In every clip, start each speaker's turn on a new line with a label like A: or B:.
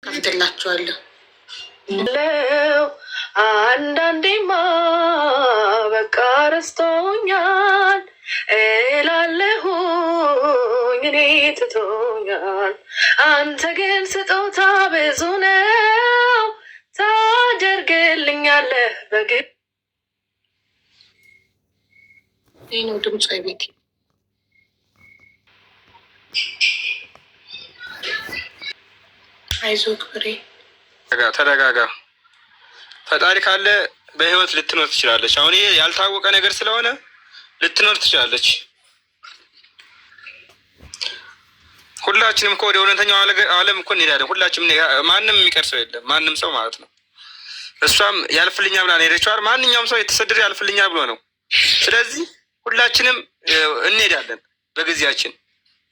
A: ከፍትላችኋለሁ።
B: አንዳንዴማ በቃ ረስቶኛል እላለሁኝ እኔ ትቶኛል። አንተ ግን ስጦታ ብዙ ነው ታደርግልኛለህ በግድ።
A: ይህ ነው ድምፅ ቤት አይዞህ ክብሬ
C: ተረጋጋ። ፈጣሪ ካለ በህይወት ልትኖር ትችላለች። አሁን ይሄ ያልታወቀ ነገር ስለሆነ ልትኖር ትችላለች። ሁላችንም እኮ ወደ እውነተኛው ዓለም እኮ እንሄዳለን። ሁላችንም ማንም የሚቀር ሰው የለም፣ ማንም ሰው ማለት ነው። እሷም ያልፍልኛ ብላ ነው ሄደችዋል። ማንኛውም ሰው የተሰደደ ያልፍልኛ ብሎ ነው። ስለዚህ ሁላችንም እንሄዳለን በጊዜያችን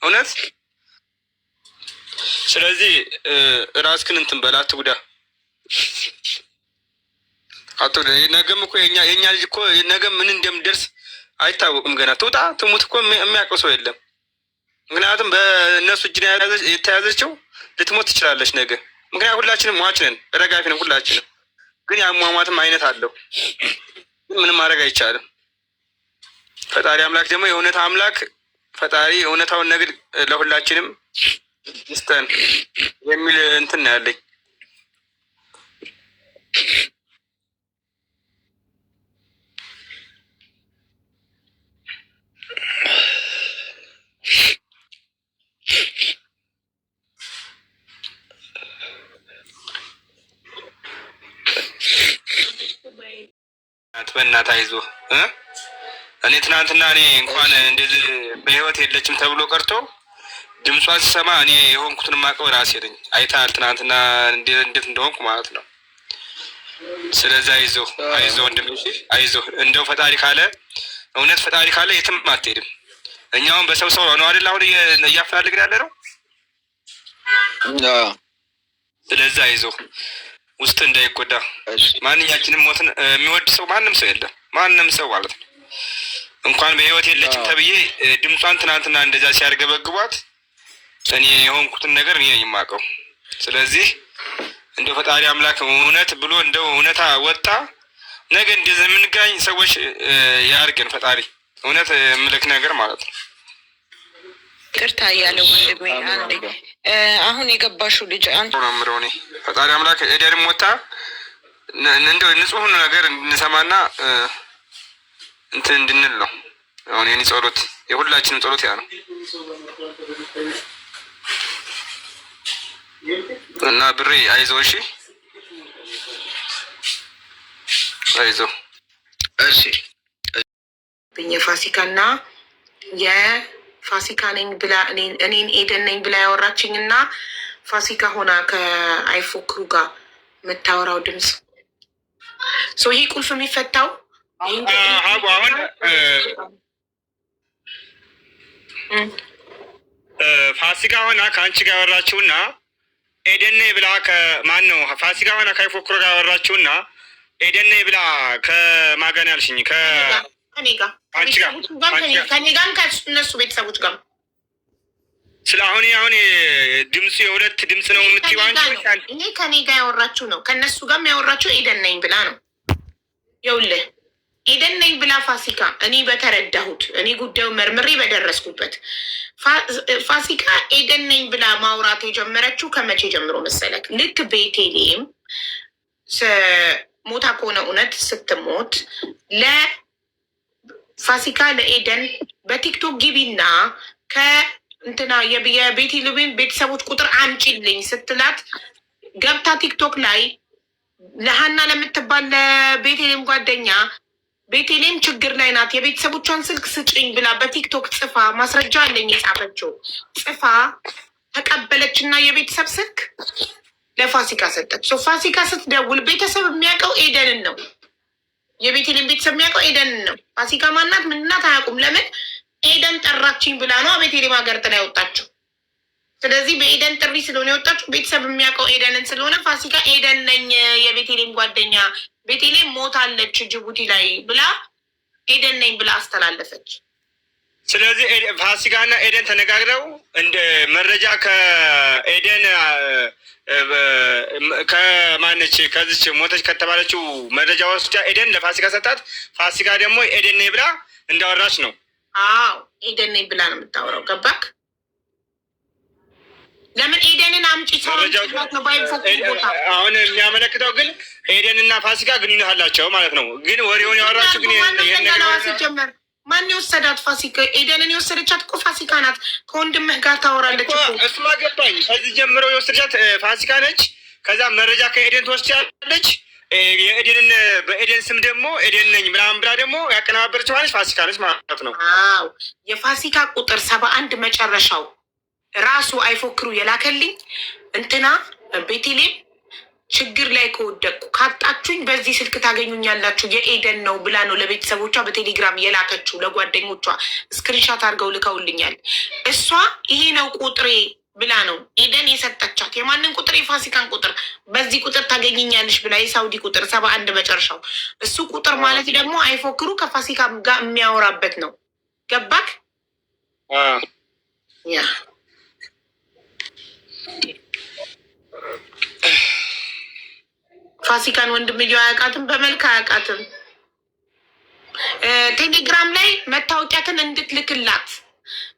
C: እውነት። ስለዚህ ራስክን እንትን በል፣ አትጉዳ። ነገም እኮ የኛ ልጅ እኮ ነገም ምን እንደምደርስ አይታወቅም። ገና ትውጣ ትሙት እኮ የሚያውቀው ሰው የለም። ምክንያቱም በእነሱ እጅ የተያዘችው ልትሞት ትችላለች ነገ። ምክንያቱም ሁላችንም ሟች ነን፣ ረጋፊ ነን ሁላችንም። ግን የአሟሟትም አይነት አለው። ምንም ማድረግ አይቻልም። ፈጣሪ አምላክ ደግሞ የእውነት አምላክ ፈጣሪ እውነታውን ነገር ለሁላችንም ይስጠን የሚል እንትን ነው ያለኝ። በእናትህ አይዞህ። እኔ ትናንትና እንኳን እንደዚህ በህይወት የለችም ተብሎ ቀርቶ ድምጿን ስሰማ እኔ የሆንኩትን ማቀው ራሴ ነኝ። አይተሃል ትናንትና እንዴት እንደሆንኩ ማለት ነው። ስለዚህ አይዞህ ወንድም፣ አይዞህ። እንደው ፈጣሪ ካለ እውነት ፈጣሪ ካለ የትም አትሄድም። እኛውን በሰው ነው አይደል አሁን እያፈላልግን ያለ ነው። ስለዚህ አይዞህ፣ ውስጥ እንዳይጎዳ። ማንኛችንም ሞትን የሚወድ ሰው ማንም ሰው የለም፣ ማንም ሰው ማለት ነው። እንኳን በህይወት የለችም ተብዬ ድምጿን ትናንትና እንደዛ ሲያርገበግቧት እኔ የሆንኩትን ነገር እኔ ነኝ የማውቀው። ስለዚህ እንደው ፈጣሪ አምላክ እውነት ብሎ እንደው እውነታ ወጣ ነገ እንደዚህ የምንገናኝ ሰዎች ያርገን ፈጣሪ። እውነት የምልክ ነገር ማለት ነው።
A: ቅርታ እያለው ወንድሜ አንዴ አሁን የገባሽው ልጅ አንተ
C: ነው የምለው። እኔ ፈጣሪ አምላክ ኤደንም ወጣ እንደው ንጹህ ነገር እንሰማና እንትን እንድንል ነው አሁን የኔ ጸሎት፣ የሁላችንም ጸሎት ያ ነው እና ብሬ አይዞህ፣ እሺ አይዞህ።
A: እሺ የፋሲካና የፋሲካ ነኝ ብላ እኔን ኤደን ነኝ ብላ ያወራችኝ እና ፋሲካ ሆና ከአይፎክሩ ጋር የምታወራው ድምፅ ይህ ቁልፍ የሚፈታው
C: አሁን ፋሲካ ሆና ከአንቺ ጋር ያወራችውና ኤደን ነኝ ብላ ከማን ነው? ፋሲካ ሆና ከአይፎክሩ ጋር ያወራችውና ኤደን ነኝ ብላ ከማን ያልሽኝ?
A: ከኔ ጋር ከእነሱ ቤተሰቦች ጋር
C: ስለ አሁን ድምፁ የሁለት ድምፅ ነው የምትይው አንቺ?
A: እኔ ከኔ ጋር ያወራችሁ ነው። ከእነሱ ጋርም ያወራችሁ ኤደን ነኝ ብላ ነው። ይኸውልህ ኤደን ነኝ ብላ ፋሲካ፣ እኔ በተረዳሁት እኔ ጉዳዩ መርምሬ በደረስኩበት ፋሲካ ኤደን ነኝ ብላ ማውራት የጀመረችው ከመቼ ጀምሮ መሰለክ? ልክ ቤቴሌም ሞታ ከሆነ እውነት ስትሞት ለፋሲካ ለኤደን በቲክቶክ ግቢና ከእንትና የቤቴሌም ቤተሰቦች ቁጥር አምጪልኝ ስትላት ገብታ ቲክቶክ ላይ ለሀና ለምትባል ለቤቴሌም ጓደኛ ቤቴሌም ችግር ላይ ናት፣ የቤተሰቦቿን ስልክ ስጭኝ ብላ በቲክቶክ ጽፋ ማስረጃ አለኝ የጻፈችው ጽፋ ተቀበለች እና የቤተሰብ ስልክ ለፋሲካ ሰጠች። ፋሲካ ስትደውል ቤተሰብ የሚያውቀው ኤደንን ነው። የቤቴሌም ቤተሰብ የሚያውቀው ኤደንን ነው። ፋሲካ ማናት ምንናት አያውቁም። ለምን ኤደን ጠራችኝ ብላ ነው ቤቴሌም ሀገር ጥላ ያወጣችው። ስለዚህ በኤደን ጥሪ ስለሆነ የወጣችው ቤተሰብ የሚያውቀው ኤደንን ስለሆነ ፋሲካ ኤደን ነኝ የቤቴሌም ጓደኛ ቤቴሌም ሞታለች ጅቡቲ ላይ ብላ ኤደን ነኝ ብላ አስተላለፈች።
C: ስለዚህ ፋሲካና ኤደን ተነጋግረው እንደ መረጃ ከኤደን ከማነች ከዚች ሞተች ከተባለችው መረጃ ወስዳ ኤደን ለፋሲካ ሰጣት። ፋሲካ ደግሞ ኤደን ነኝ ብላ እንዳወራች ነው።
A: አዎ ኤደን ነኝ ብላ ነው የምታወራው። ገባክ? ለምን ኤደንን አምጪ ሰራት ነው ባይፈቱ ቦታ
C: አሁን የሚያመለክተው ግን ኤደንና ፋሲካ ግንኙነት አላቸው ማለት ነው። ግን ወሬውን ያወራችው ግን
A: ሲጀመር ማን የወሰዳት? ፋሲካ ኤደንን የወሰደቻት እኮ ፋሲካ ናት። ከወንድምህ ጋር ታወራለች እኮ
C: እሱማ ገባኝ። ከዚህ ጀምሮ የወሰደቻት ፋሲካ ነች። ከዛ መረጃ ከኤደን ትወስዳለች። የኤደንን በኤደን ስም ደግሞ ኤደን ነኝ ምናምን ብላ ደግሞ ያቀነባበረች ማለች ፋሲካ ነች ማለት ነው።
A: አዎ የፋሲካ ቁጥር 71 መጨረሻው ራሱ አይፎክሩ የላከልኝ እንትና ቤቴሌም ችግር ላይ ከወደቅኩ ካጣችሁኝ በዚህ ስልክ ታገኙኛላችሁ የኤደን ነው ብላ ነው ለቤተሰቦቿ በቴሌግራም የላከችው። ለጓደኞቿ ስክሪንሻት አድርገው ልከውልኛል። እሷ ይሄ ነው ቁጥሬ ብላ ነው ኤደን የሰጠቻት። የማንን ቁጥር? የፋሲካን ቁጥር። በዚህ ቁጥር ታገኝኛለሽ ብላ የሳውዲ ቁጥር 71 መጨረሻው። እሱ ቁጥር ማለት ደግሞ አይፎክሩ ከፋሲካ ጋር የሚያወራበት ነው። ገባክ? ያ ፋሲካን ወንድምየው አያውቃትም፣ በመልክ አያውቃትም። ቴሌግራም ላይ መታወቂያትን እንድትልክላት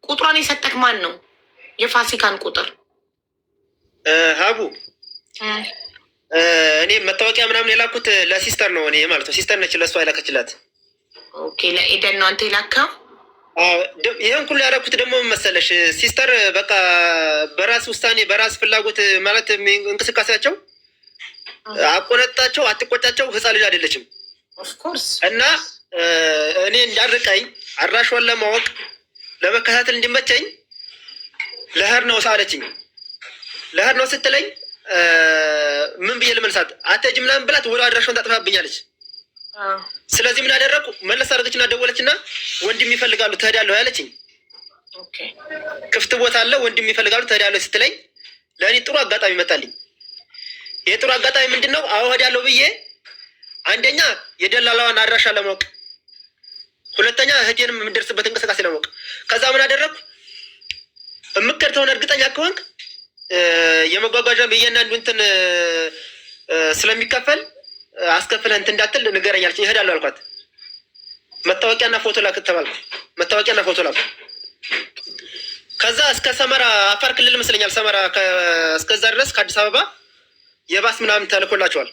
A: ቁጥሯን የሰጠክ ማን ነው? የፋሲካን ቁጥር
D: ሀቡ እኔ መታወቂያ ምናምን የላኩት ለሲስተር ነው። እኔ ማለት ነው ሲስተር ነች፣ ለእሷ የላከችላት።
A: ኦኬ ለኤደን ነው አንተ የላከው?
D: ይህን ሁሉ ያደረኩት ደግሞ መሰለሽ ሲስተር በቃ በራስ ውሳኔ በራስ ፍላጎት ማለት እንቅስቃሴያቸው አቆነጣቸው አትቆጫቸው ህፃን ልጅ አይደለችም።
A: ኦፍኮርስ
D: እና እኔ እንዳርቀኝ አድራሿን ለማወቅ ለመከታተል እንዲመቸኝ ለህር ነው ሳለችኝ። ለህር ነው ስትለኝ ምን ብዬ ልመልሳት? አትሄጂም ምናምን ብላት ወደ አድራሿን ታጥፋብኛለች። ስለዚህ ምን አደረኩ? መለስ አድርገችና ደወለችና ወንድም ይፈልጋሉ ትሄዳለሁ ያለችኝ። ክፍት ቦታ አለ ወንድም ይፈልጋሉ ትሄዳለሁ ስትለኝ ለእኔ ጥሩ አጋጣሚ መጣልኝ። የጥሩ አጋጣሚ ምንድን ነው? አዎ እሄዳለሁ ብዬ አንደኛ የደላላዋን አድራሻ ለማወቅ፣ ሁለተኛ እህቴንም የምደርስበት እንቅስቃሴ ለማወቅ። ከዛ ምን አደረኩ? የምትከድተውን እርግጠኛ ከሆንክ የመጓጓዣ እያንዳንዱ እንትን ስለሚከፈል አስከፍለህ እንትን እንዳትል ንገረኝ አለችኝ። እሄዳለሁ አልኳት። መታወቂያና ፎቶ ላክ ተባልኩ። መታወቂያና ፎቶ ላክ። ከዛ እስከ ሰመራ አፋር ክልል መስለኛል ሰመራ እስከዛ ድረስ ከአዲስ አበባ የባስ ምናምን ተልኮላቸዋል።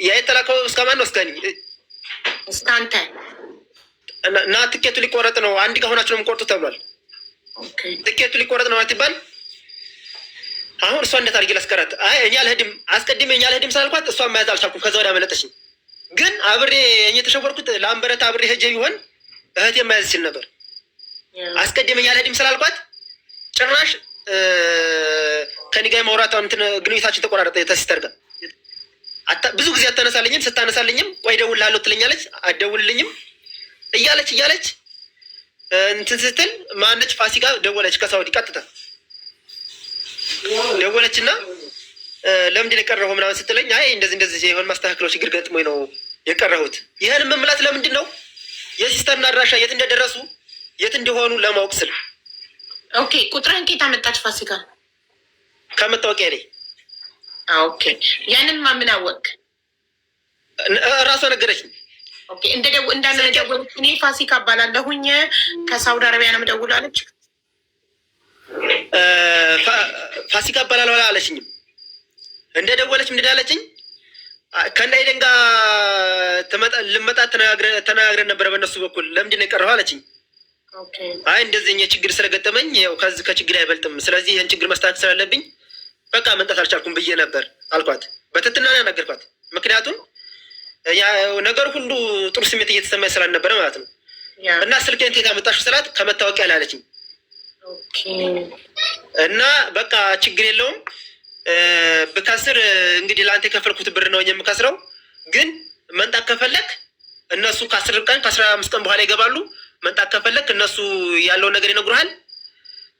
D: ያ የተላከው እስከ ማን ነው? እስከ አንተ እና ትኬቱ ሊቆረጥ ነው። አንድ ጋር ሆናችሁ ነው የምቆርጡ ተብሏል። ትኬቱ ሊቆረጥ ነው አትባል። አሁን እሷ እንዴት አድርጌ ላስቀራት? አይ እኔ አልሄድም፣ አስቀድሜ እኔ አልሄድም ሳልኳት እሷን መያዝ አልቻልኩም። ከዛ ወዲያ መለጠችኝ። ግን አብሬ እኔ የተሸወርኩት ለአንበረት አብሬ ሄጄ ቢሆን እህቴ መያዝ ይችል ነበር። አስቀድሜ እኔ አልሄድም ስላልኳት ጭራሽ ከኔ ጋር ማውራቷን እንትን ግንኙነታችን ተቆራረጠ። የተሲስተር ጋር ብዙ ጊዜ አታነሳልኝም፣ ስታነሳልኝም ቆይ እደውልልሃለሁ ትለኛለች፣ አትደውልልኝም እያለች እንትን ስትል ማነች ፋሲካ ደወለች። ከሳውዲ ቀጥታ ደወለችና ለምንድን የቀረኸው ምናምን ስትለኝ አይ እንደዚህ የሆነ ማስተካከለው ችግር ገጥሞኝ ነው የቀረሁት። ይህን መምላት ለምንድን ነው? የሲስተርና አድራሻ የት እንደደረሱ የት እንደሆኑ ለማወቅ ስል።
A: ኦኬ ቁጥርህን ኬት አመጣች ፋሲካ?
D: ከመታወቂያ ላይ።
A: ኦኬ ያንን ማምን አወቅ?
D: ራሷ ነገረችኝ።
A: ኦኬ እንዳልደወለች እኔ ፋሲካ እባላለሁኝ ከሳውዲ አረቢያ ነው የምደውለው አለች።
D: ፋሲካ እባላለሁ አላለችኝም። እንደደወለች ምንድን አለችኝ? ከእነ ኤደን ጋር ልመጣ ተነጋግረን ነበረ በእነሱ በኩል ለምንድን ነው የቀረኸው አለችኝ። አይ እንደዚህ ችግር ስለገጠመኝ ያው ከዚህ ከችግር አይበልጥም፣ ስለዚህ ይህን ችግር መስተካከል ስላለብኝ በቃ መምጣት አልቻልኩም ብዬ ነበር አልኳት። በትትና ነው ያናገርኳት። ምክንያቱም ነገር ሁሉ ጥሩ ስሜት እየተሰማኝ ስላልነበረ ማለት ነው። እና ስልኬን ከየት አመጣሽው ስላት ከመታወቂያ ላይ አለችኝ። እና በቃ ችግር የለውም ብከስር እንግዲህ ለአንተ የከፈልኩት ብር ነው የምከስረው፣ ግን መንጣት ከፈለክ እነሱ ከ10 ቀን ከ15 ቀን በኋላ ይገባሉ። መንጣት ከፈለክ እነሱ ያለውን ነገር ይነግሩሃል።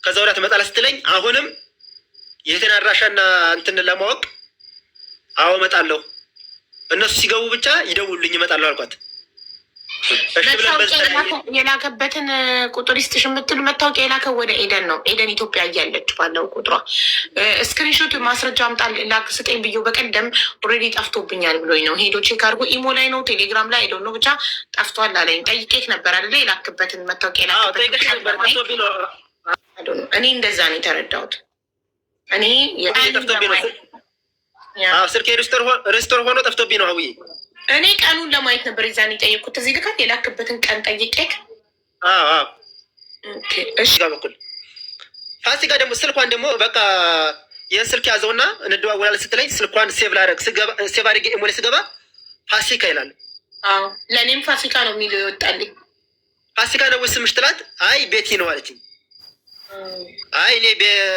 D: ከዛ ወዲያ ትመጣለህ ስትለኝ አሁንም የእህቴን አድራሻና እንትን ለማወቅ አዎ እመጣለሁ፣ እነሱ ሲገቡ ብቻ ይደውሉልኝ እመጣለሁ አልኳት።
A: የላከበትን ቁጥር ይስጥሽ የምትል መታወቂያ የላከው ወደ ኤደን ነው። ኤደን ኢትዮጵያ እያለች ባለው ቁጥሯ ስክሪንሾት ማስረጃ አምጣ ላክ ስጠኝ ብዬው በቀደም ኦልሬዲ ጠፍቶብኛል ብሎኝ ነው ሄዶ ቼክ አድርጎ ኢሞ ላይ ነው ቴሌግራም ላይ ሄዶ ነው ብቻ ጠፍቷል አለኝ። ጠይቄት ነበር አይደለ? የላክበትን መታወቂያ እኔ እንደዛ ነው የተረዳሁት። እኔ
D: ስልኬ ሬስቶር ሆኖ ጠፍቶብኝ ነው አውዬ።
A: እኔ ቀኑን ለማየት ነበር የዛኔ የጠየቅኩት። እዚህ ልካት የላክበትን ቀን ጠይቄክ እሺ
D: በኩል ፋሲካ ደግሞ ስልኳን ደግሞ በቃ ይህን ስልክ ያዘውና እንደዋወላለን ስትለኝ ስልኳን ሴቭ ላደርግ ሴቭ አድርጌ ኢሞሌ ስገባ ፋሲካ ይላል።
A: ለእኔም ፋሲካ ነው የሚለው ይወጣልኝ።
D: ፋሲካ ነው ስምሽ ትላት። አይ ቤቲ ነው አለችኝ። አይ እኔ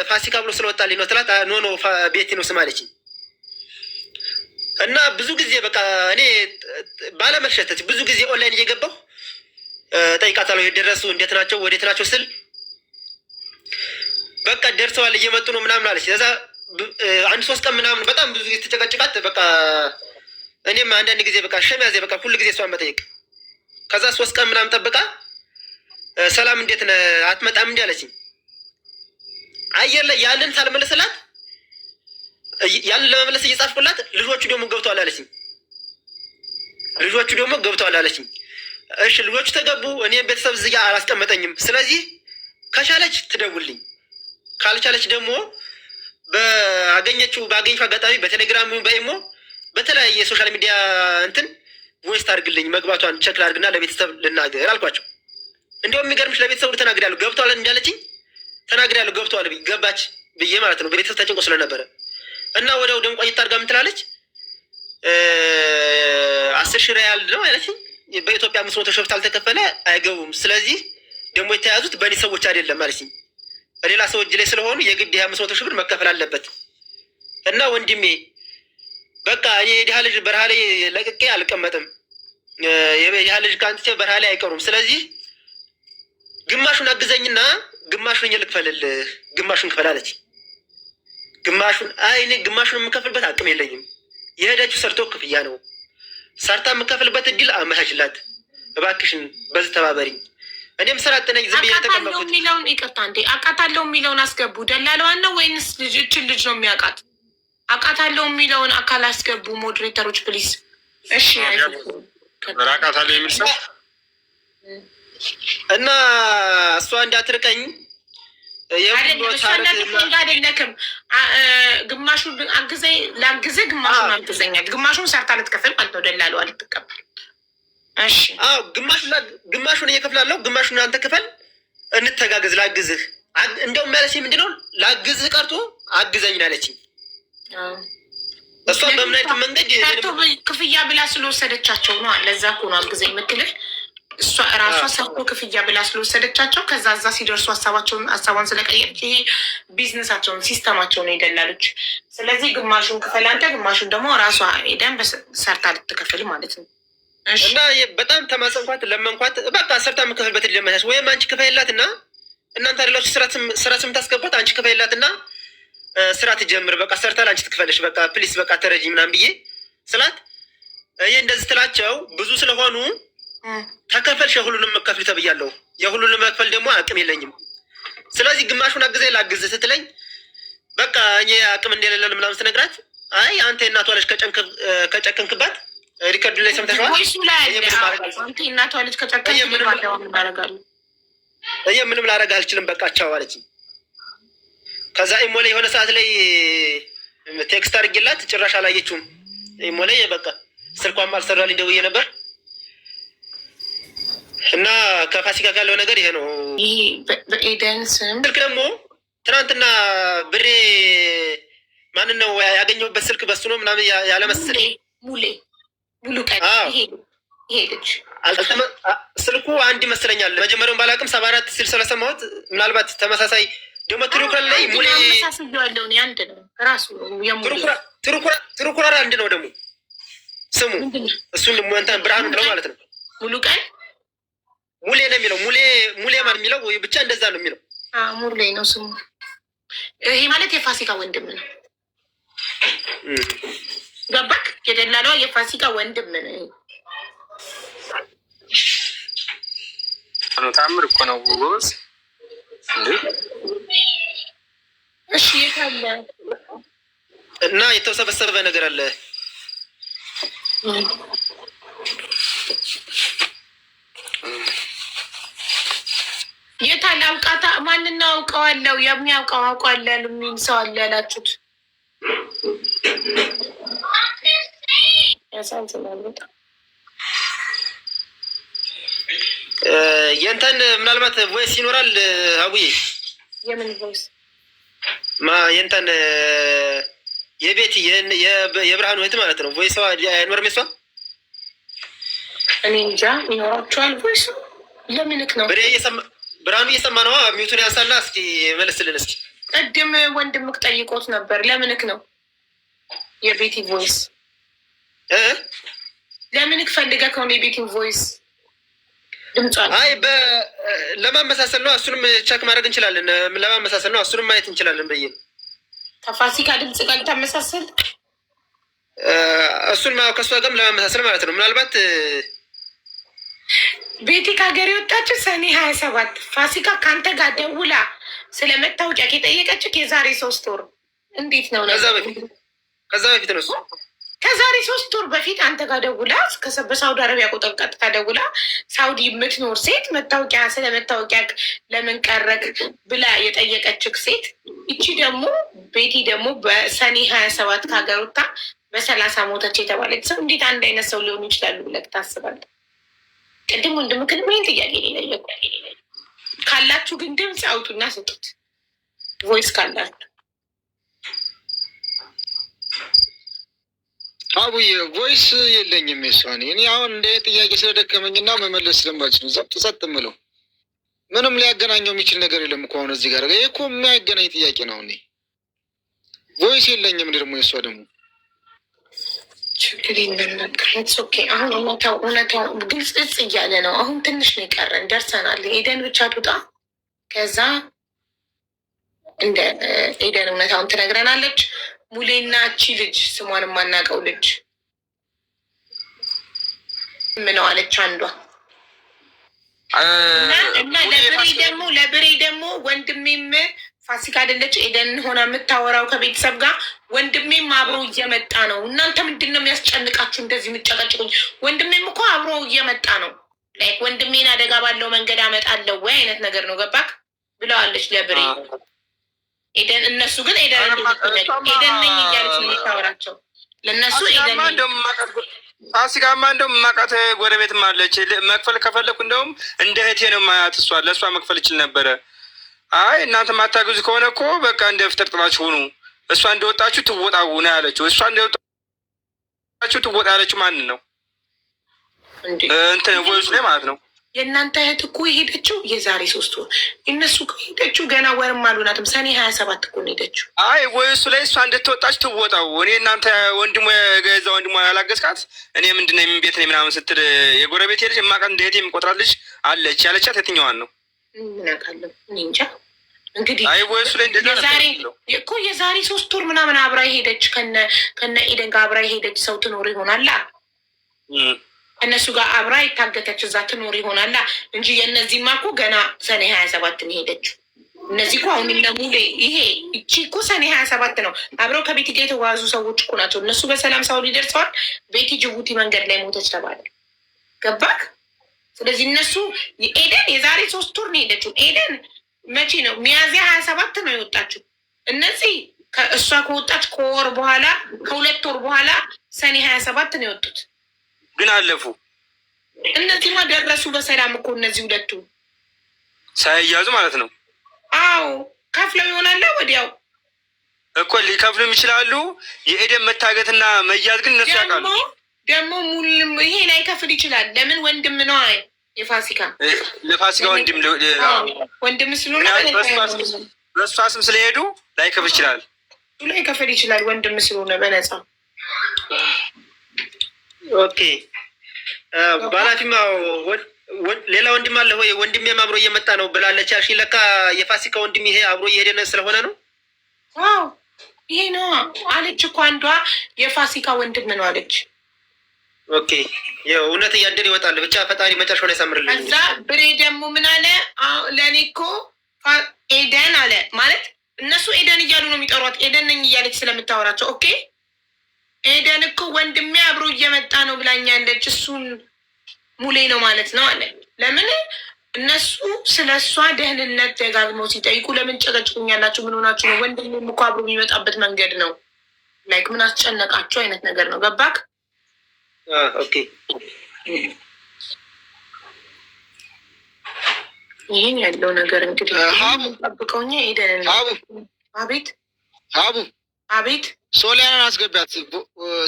D: ፋሲካ ብሎ ስለወጣልኝ ነው ትላት። ኖ ቤቲ ነው ስም አለችኝ። እና ብዙ ጊዜ በቃ እኔ ባለመሸተት ብዙ ጊዜ ኦንላይን እየገባሁ ጠይቃታለሁ። የደረሱ እንዴት ናቸው ወዴት ናቸው ስል በቃ ደርሰዋል እየመጡ ነው ምናምን አለች። ከዛ 1-3 ቀን ምናምን በጣም ብዙ ጊዜ ተጨቃጭቃት በቃ እኔም አንዳንድ ጊዜ በቃ ሸሚያዜ በቃ ሁሉ ጊዜ እሷን መጠየቅ። ከዛ 3 ቀን ምናምን ጠብቃ ሰላም እንዴት ነህ አትመጣም እንዲ አለችኝ። አየር ላይ ያለን ሳልመልስላት ያንን ለመመለስ እየጻፍኩላት ልጆቹ ደግሞ ገብተዋል አለችኝ። እሺ ልጆቹ ተገቡ። እኔ ቤተሰብ እዚህ ጋር አላስቀመጠኝም። ስለዚህ ከቻለች ትደውልኝ፣ ካልቻለች ደግሞ ባገኘችው አጋጣሚ በቴሌግራም በኢሞ በተለያየ የሶሻል ሚዲያ እንትን ቮይስ ታድርግልኝ፣ መግባቷን ቸክ ላድርግና ለቤተሰብ ልናገር አልኳቸው። እንዲያውም የሚገርምሽ ለቤተሰብ ተናግሬያለሁ። ገብተዋል እንዳለችኝ ተናግሬያለሁ። ገብተዋል ገባች ብዬ ማለት ነው። በቤተሰብ ተጨንቆ ስለነበረ እና ወዲያው ደግሞ ቆይታ አድርጋ ምን ትላለች? 10 ሺህ ሪያል ነው ያለችኝ። በኢትዮጵያ 500 ሺህ አልተከፈለ አይገቡም። ስለዚህ ደግሞ የተያዙት በእኔ ሰዎች አይደለም አለችኝ። ሌላ ሰው እጅ ላይ ስለሆኑ የግድ 500 ሺህ ብር መከፈል አለበት። እና ወንድሜ በቃ እኔ የድሃ ልጅ በረሃ ላይ ለቅቄ አልቀመጥም። የድሃ ልጅ ከአንተ በረሃ ላይ አይቀሩም። ስለዚህ ግማሹን አግዘኝና ግማሹን ልክፈልልህ፣ ግማሹን ክፈል አለች። እኔ ግማሹን የምከፍልበት አቅም የለኝም። የሄደችው ሰርቶ ክፍያ ነው። ሰርታ የምከፍልበት እድል አመቻችላት እባክሽን፣ በዚህ ተባበሪኝ። እኔም ስራ አጥነኝ ዝም ብዬ ተቀመጥኩት።
A: የሚለውን ይቅርታ እንዴ አውቃታለሁ የሚለውን አስገቡ። ደላለዋን ነው ወይንስ እችን ልጅ ነው የሚያውቃት? አውቃታለሁ የሚለውን አካል አስገቡ ሞዴሬተሮች ፕሊስ። እሺ
C: አውቃታለሁ የሚል ሰው
D: እና እሷ እንዳትርቀኝ
A: አይደለክም። ግማሹን አግዘኝ ላግዝህ፣ ግማሹን አግዘኛል። ግማሹን ሰርታ ልትከፍል ማለት ነው። ደላለዋ ልትቀበል። እሺ
D: ግማሹን እየከፍላለሁ፣ ግማሹን አንተ ክፈል፣ እንተጋገዝ፣ ላግዝህ። እንደውም ያለችኝ ምንድን ነው ላግዝህ ቀርቶ አግዘኝ አለችኝ። እሷን በምን አይነት መንገድ
A: ክፍያ ብላ ስለወሰደቻቸው ነው። ለዛ እኮ ነው አግዘኝ የምትልህ እሷ እራሷ ሰርቶ ክፍያ ብላ ስለወሰደቻቸው ከዛ እዛ ሲደርሱ ሀሳቧን ስለቀየረች ይሄ ቢዝነሳቸውን ሲስተማቸውን ይደላሎች። ስለዚህ ግማሹን ክፈል አንተ፣ ግማሹን ደግሞ እራሷ ሄደን ሰርታ ልትከፍል ማለት ነው።
D: እና በጣም ተማጸንኳት፣ ለመንኳት። በቃ ሰርታ የምከፍልበት ሊለመቻች ወይም አንቺ ክፈይላትና እናንተ አይደላችሁ ስራ ስምታስገባት አንቺ ክፈይላትና ስራ ትጀምር። በቃ ሰርታ ለአንቺ ትክፈልሽ። በቃ ፕሊስ በቃ ተረጂ ምናምን ብዬ ስላት ይህ እንደዚህ ትላቸው ብዙ ስለሆኑ ተከፈልሽ የሁሉንም መከፍል ተብያለሁ። የሁሉንም መክፈል ደግሞ አቅም የለኝም። ስለዚህ ግማሹን አግዘኝ ላግዝህ ስትለኝ በቃ እኔ አቅም እንደሌለን ምናምን ስነግራት አይ አንተ የእናቷ ልጅ ከጨከንክባት ሪከርድ ላይ ሰምተሽዋል።
A: እናቷ ልጅ ከጨከንክ
D: ምንም ላደርግ አልችልም በቃ ቻው አለችኝ። ከዛ ኢሞ ላይ የሆነ ሰዓት ላይ ቴክስት አድርጌላት ጭራሽ አላየችውም። ኢሞ ላይ በቃ ስልኳም አልሰራልኝ ደውዬ ነበር። እና ከፋሲካ ካለው ነገር ይሄ ነው።
A: ይሄ በኤደን ስም
D: ስልክ ደግሞ ትናንትና ብሬ ማንን ነው ያገኘሁበት ስልክ በሱ ነው ምናምን ያለመሰለኝ
A: ሙሉ ቀን ይሄ ልጅ
D: ስልኩ አንድ ይመስለኛል። መጀመሪያውን ባላቅም 74 ሲል ስለሰማሁት ምናልባት ተመሳሳይ ደግሞ ትሩኩራር ላይ ሙሌ
A: ያለው አንድ ነው ራሱ
D: ትሩኩራር አንድ ነው ደግሞ ስሙ። እሱን ደግሞ እንትን ብርሃኑ ነው ማለት ነው።
A: ሙሉ ቀን
D: ሙሌ ነው የሚለው ሙሌ ማን የሚለው ብቻ እንደዛ ነው የሚለው።
A: ሙሌ ነው ስሙ። ይሄ ማለት የፋሲካ ወንድም ነው። ገባክ? የደላለዋ የፋሲካ ወንድም ነው።
C: ታምር እኮ ነው ጎበዝ።
A: እሺ የት አለ
D: እና የተሰበሰበ ነገር አለ።
A: የት አለ? አውቃታ ማንን ነው አውቀዋለሁ? የሚያውቀው አውቀዋለሁ የሚል ሰው አለ ያላችሁት?
D: የእንተን ምናልባት ቮይስ ይኖራል አቡዬ።
A: የምን ቮይስ?
D: የእንተን የቤት የብርሃኑ እህት ማለት ነው። ቮይሷ አይኖርም የሷ?
A: እኔ እንጃ ይኖራችኋል ቮይሱ። ለምንክ ነው
D: ብርሃኑ እየሰማ ነው። ሚዩቱን ያንሳና እስኪ መልስልን እስኪ።
A: ቅድም ወንድምክ ጠይቆት ነበር። ለምንክ ነው የቤቲ ቮይስ? ለምንክ ፈልገህ ከሆነ የቤቲ ቮይስ ድምጿ?
D: አይ ለማመሳሰል ነው። እሱንም ቸክ ማድረግ እንችላለን። ለማመሳሰል ነው። እሱንም ማየት እንችላለን። በየ
A: ከፋሲካ ድምጽ ጋር ልታመሳሰል?
D: እሱን ከእሷ ጋርም ለማመሳሰል ማለት ነው። ምናልባት
A: ቤቲ ከሀገር የወጣችው ሰኔ 27 ፋሲካ ከአንተ ጋር ደውላ ስለ መታወቂያ የጠየቀችው የዛሬ 3 ወር። እንዴት ነው?
D: ከዛ በፊት ነው።
A: ከዛሬ 3 ወር በፊት አንተ ጋር ደውላ በሳውዲ አረቢያ ቁጥር ቀጥታ ደውላ ሳውዲ የምትኖር ሴት መታወቂያ ስለ መታወቂያ ለምን ቀረክ ብላ የጠየቀችክ ሴት እቺ ደግሞ ቤቲ ደግሞ በሰኔ 27 ከሀገር ወጣ በ30 ሞተች የተባለች ሰው እንዴት አንድ አይነት ሰው ሊሆኑ ይችላሉ ብለህ ታስባለህ? ቅድም ወንድምክን ምን ጥያቄ ሊለየቁ ካላችሁ ግን ድምፅ አውጡና ስጡት። ቮይስ ካላችሁ
E: አቡዬ ቮይስ የለኝም። የሷን እኔ አሁን እንደ ጥያቄ ስለደከመኝና መመለስ ስለማልችል ጸጥ ምለው ምንም ሊያገናኘው የሚችል ነገር የለም እኮ አሁን እዚህ ጋር ይሄ እኮ የሚያገናኝ ጥያቄ ነው። እኔ ቮይስ የለኝም። ደግሞ የሷ ደግሞ
A: ችግር ኦኬ። አሁን እውነታው ግልጽ እያለ ነው። አሁን ትንሽ ነው የቀረን፣ ደርሰናል። ኤደን ብቻ ትውጣ፣ ከዛ እንደ ኤደን እውነታውን ትነግረናለች። ሙሌና እቺ ልጅ ስሟን የማናውቀው ልጅ ምነው አለች አንዷ እና ለብሬ ደግሞ ወንድሜም ፋሲካ አይደለች ኤደን ሆና የምታወራው ከቤተሰብ ጋር ወንድሜም አብሮ እየመጣ ነው። እናንተ ምንድን ነው የሚያስጨንቃችሁ እንደዚህ የምጨቀጭቁኝ? ወንድሜም እኮ አብሮ እየመጣ ነው። ላይክ ወንድሜን አደጋ ባለው መንገድ አመጣለሁ ወይ አይነት ነገር ነው። ገባክ ብለዋለች ለብሬ ኤደን። እነሱ ግን ኤደን ነኝ እያለች ነው የምታወራቸው። ለእነሱ ኤደን
C: ፋሲካማ እንደውም የማውቃት ጎረቤትም አለች። መክፈል ከፈለኩ እንደውም እንደ እህቴ ነው የማያት። እሷ ለእሷ መክፈል ይችል ነበረ። አይ እናንተ ማታገዙ ከሆነ እኮ በቃ እንደ ፍጥር ጥላችሁ ሁኑ። እሷ እንደወጣችሁ ትወጣው ነው ያለችው። እሷ እንደወጣችሁ ትወጣ ያለችው ማንን ነው? እንትን ቮይሱ ላይ ማለት ነው።
A: የእናንተ እህት እኮ የሄደችው የዛሬ 3 ወር፣ እነሱ ሄደችው ገና ወርም አሉናትም። ሰኔ 27 እኮ ሄደችው።
C: አይ ቮይሱ ላይ እሷ እንደተወጣች ትወጣው። እኔ እናንተ ወንድሞ የገዛ ወንድሞ ያላገዝካት እኔ ምንድነው የምን ቤት ነኝ ምናምን ስትል የጎረቤት ልጅ የማውቃት እንደ እህቴ የምቆጥራት ልጅ አለች ያለቻት የትኛዋን ነው?
A: ምን አውቃለሁ እኔ እንጃ። እንግዲህ
C: አይ ቮይሱ ላይ
A: እኮ የዛሬ 3 ወር ምናምን አብራ ሄደች ከነ ኤደን ጋር አብራ ሄደች። ሰው ትኖር ይሆናላ እነሱ ጋር አብራ የታገተች እዛ ትኖር ይሆናላ እንጂ የእነዚህማ እኮ ገና ሰኔ 27 ነው ሄደችው። እነዚህ እኮ አሁን ሙሌ ይሄ እቺ እኮ ሰኔ 27 ነው አብረው ከቤቲ ጋር የተዋዙ ሰዎች እኮ ናቸው። እነሱ በሰላም ሳውዲ ደርሰዋል። ቤቲ ጅቡቲ መንገድ ላይ ሞተች ተባለ። ገባክ? ስለዚህ እነሱ ኤደን የዛሬ 3 ወር ነው ሄደችው። ኤደን መቼ ነው? ሚያዝያ 27 ነው የወጣችው። እነዚህ ከእሷ ከወጣች ከወር በኋላ ከ2 ወር በኋላ ሰኔ 27 ነው የወጡት።
C: ግን አለፉ።
A: እነዚህማ ደረሱ በሰላም እኮ እነዚህ ሁለቱ
C: ሳይያዙ ማለት ነው።
A: አዎ ከፍለው ይሆናል ወዲያው
C: እኮ ሊከፍሉም ይችላሉ። የኤደን መታገትና መያዝ ግን እነሱ ያውቃሉ።
A: ደግሞ ሙሉም ይሄ ላይ ከፍል ይችላል። ለምን? ወንድም ነው የፋሲካ
C: ለፋሲካ ወንድም
A: ስለሆነ
C: በእሷ ስም ስለሄዱ ላይ ከፍል ይችላል።
B: ላይ ከፈል ይችላል ወንድም ስለሆነ በነፃ።
D: ኦኬ ባላፊማ ሌላ ወንድም አለ ወይ? ወንድሜም አብሮ እየመጣ ነው ብላለች። እሺ ለካ የፋሲካ ወንድም ይሄ አብሮ እየሄደ ስለሆነ ነው።
A: ዋው ይሄ ነው አለች እኮ አንዷ የፋሲካ ወንድም ነው አለች።
D: ኦኬ የእውነት እያደር ይወጣል። ብቻ ፈጣሪ መጨረሻውን ያሳምርልኝ።
A: እዛ ብሬ ደግሞ ምን አለ? ለእኔ እኮ ኤደን አለ ማለት እነሱ ኤደን እያሉ ነው የሚጠሯት። ኤደን ነኝ እያለች ስለምታወራቸው ኦኬ ኤደን እኮ ወንድሜ አብሮ እየመጣ ነው ብላኛለች። እሱን ሙሌ ነው ማለት ነው አለ። ለምን እነሱ ስለ እሷ ደህንነት ደጋግመው ሲጠይቁ ለምን ጨቀጭቁኛላችሁ? ምን ሆናችሁ ነው? ወንድሜም እኮ አብሮ የሚመጣበት መንገድ ነው። ላይክ ምን አስጨነቃችሁ አይነት ነገር ነው። ገባክ?
D: ኦኬ
A: ይህን ያለው ነገር እንግዲህ ጠብቀውኛ ኤደን። አቤት አቤት
E: ሶሊያናን አስገቢያት፣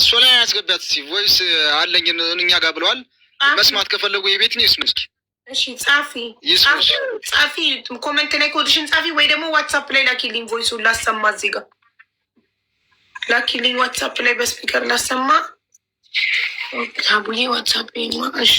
E: ሶሊያናን አስገቢያት። ቮይስ አለኝ እኛ ጋር ብለዋል። መስማት ከፈለጉ የቤት ነው ይስሙ።
A: እሺ ጻፊ ኮመንት ላይ ኮድሽን ጻፊ፣ ወይ ደግሞ ዋትሳፕ ላይ ላኪልኝ። ቮይሱን ላሰማ፣ እዚህ ጋር ላኪልኝ ዋትሳፕ ላይ በስፒከር ላሰማ። አቡዬ ዋትሳፕ ማ እሺ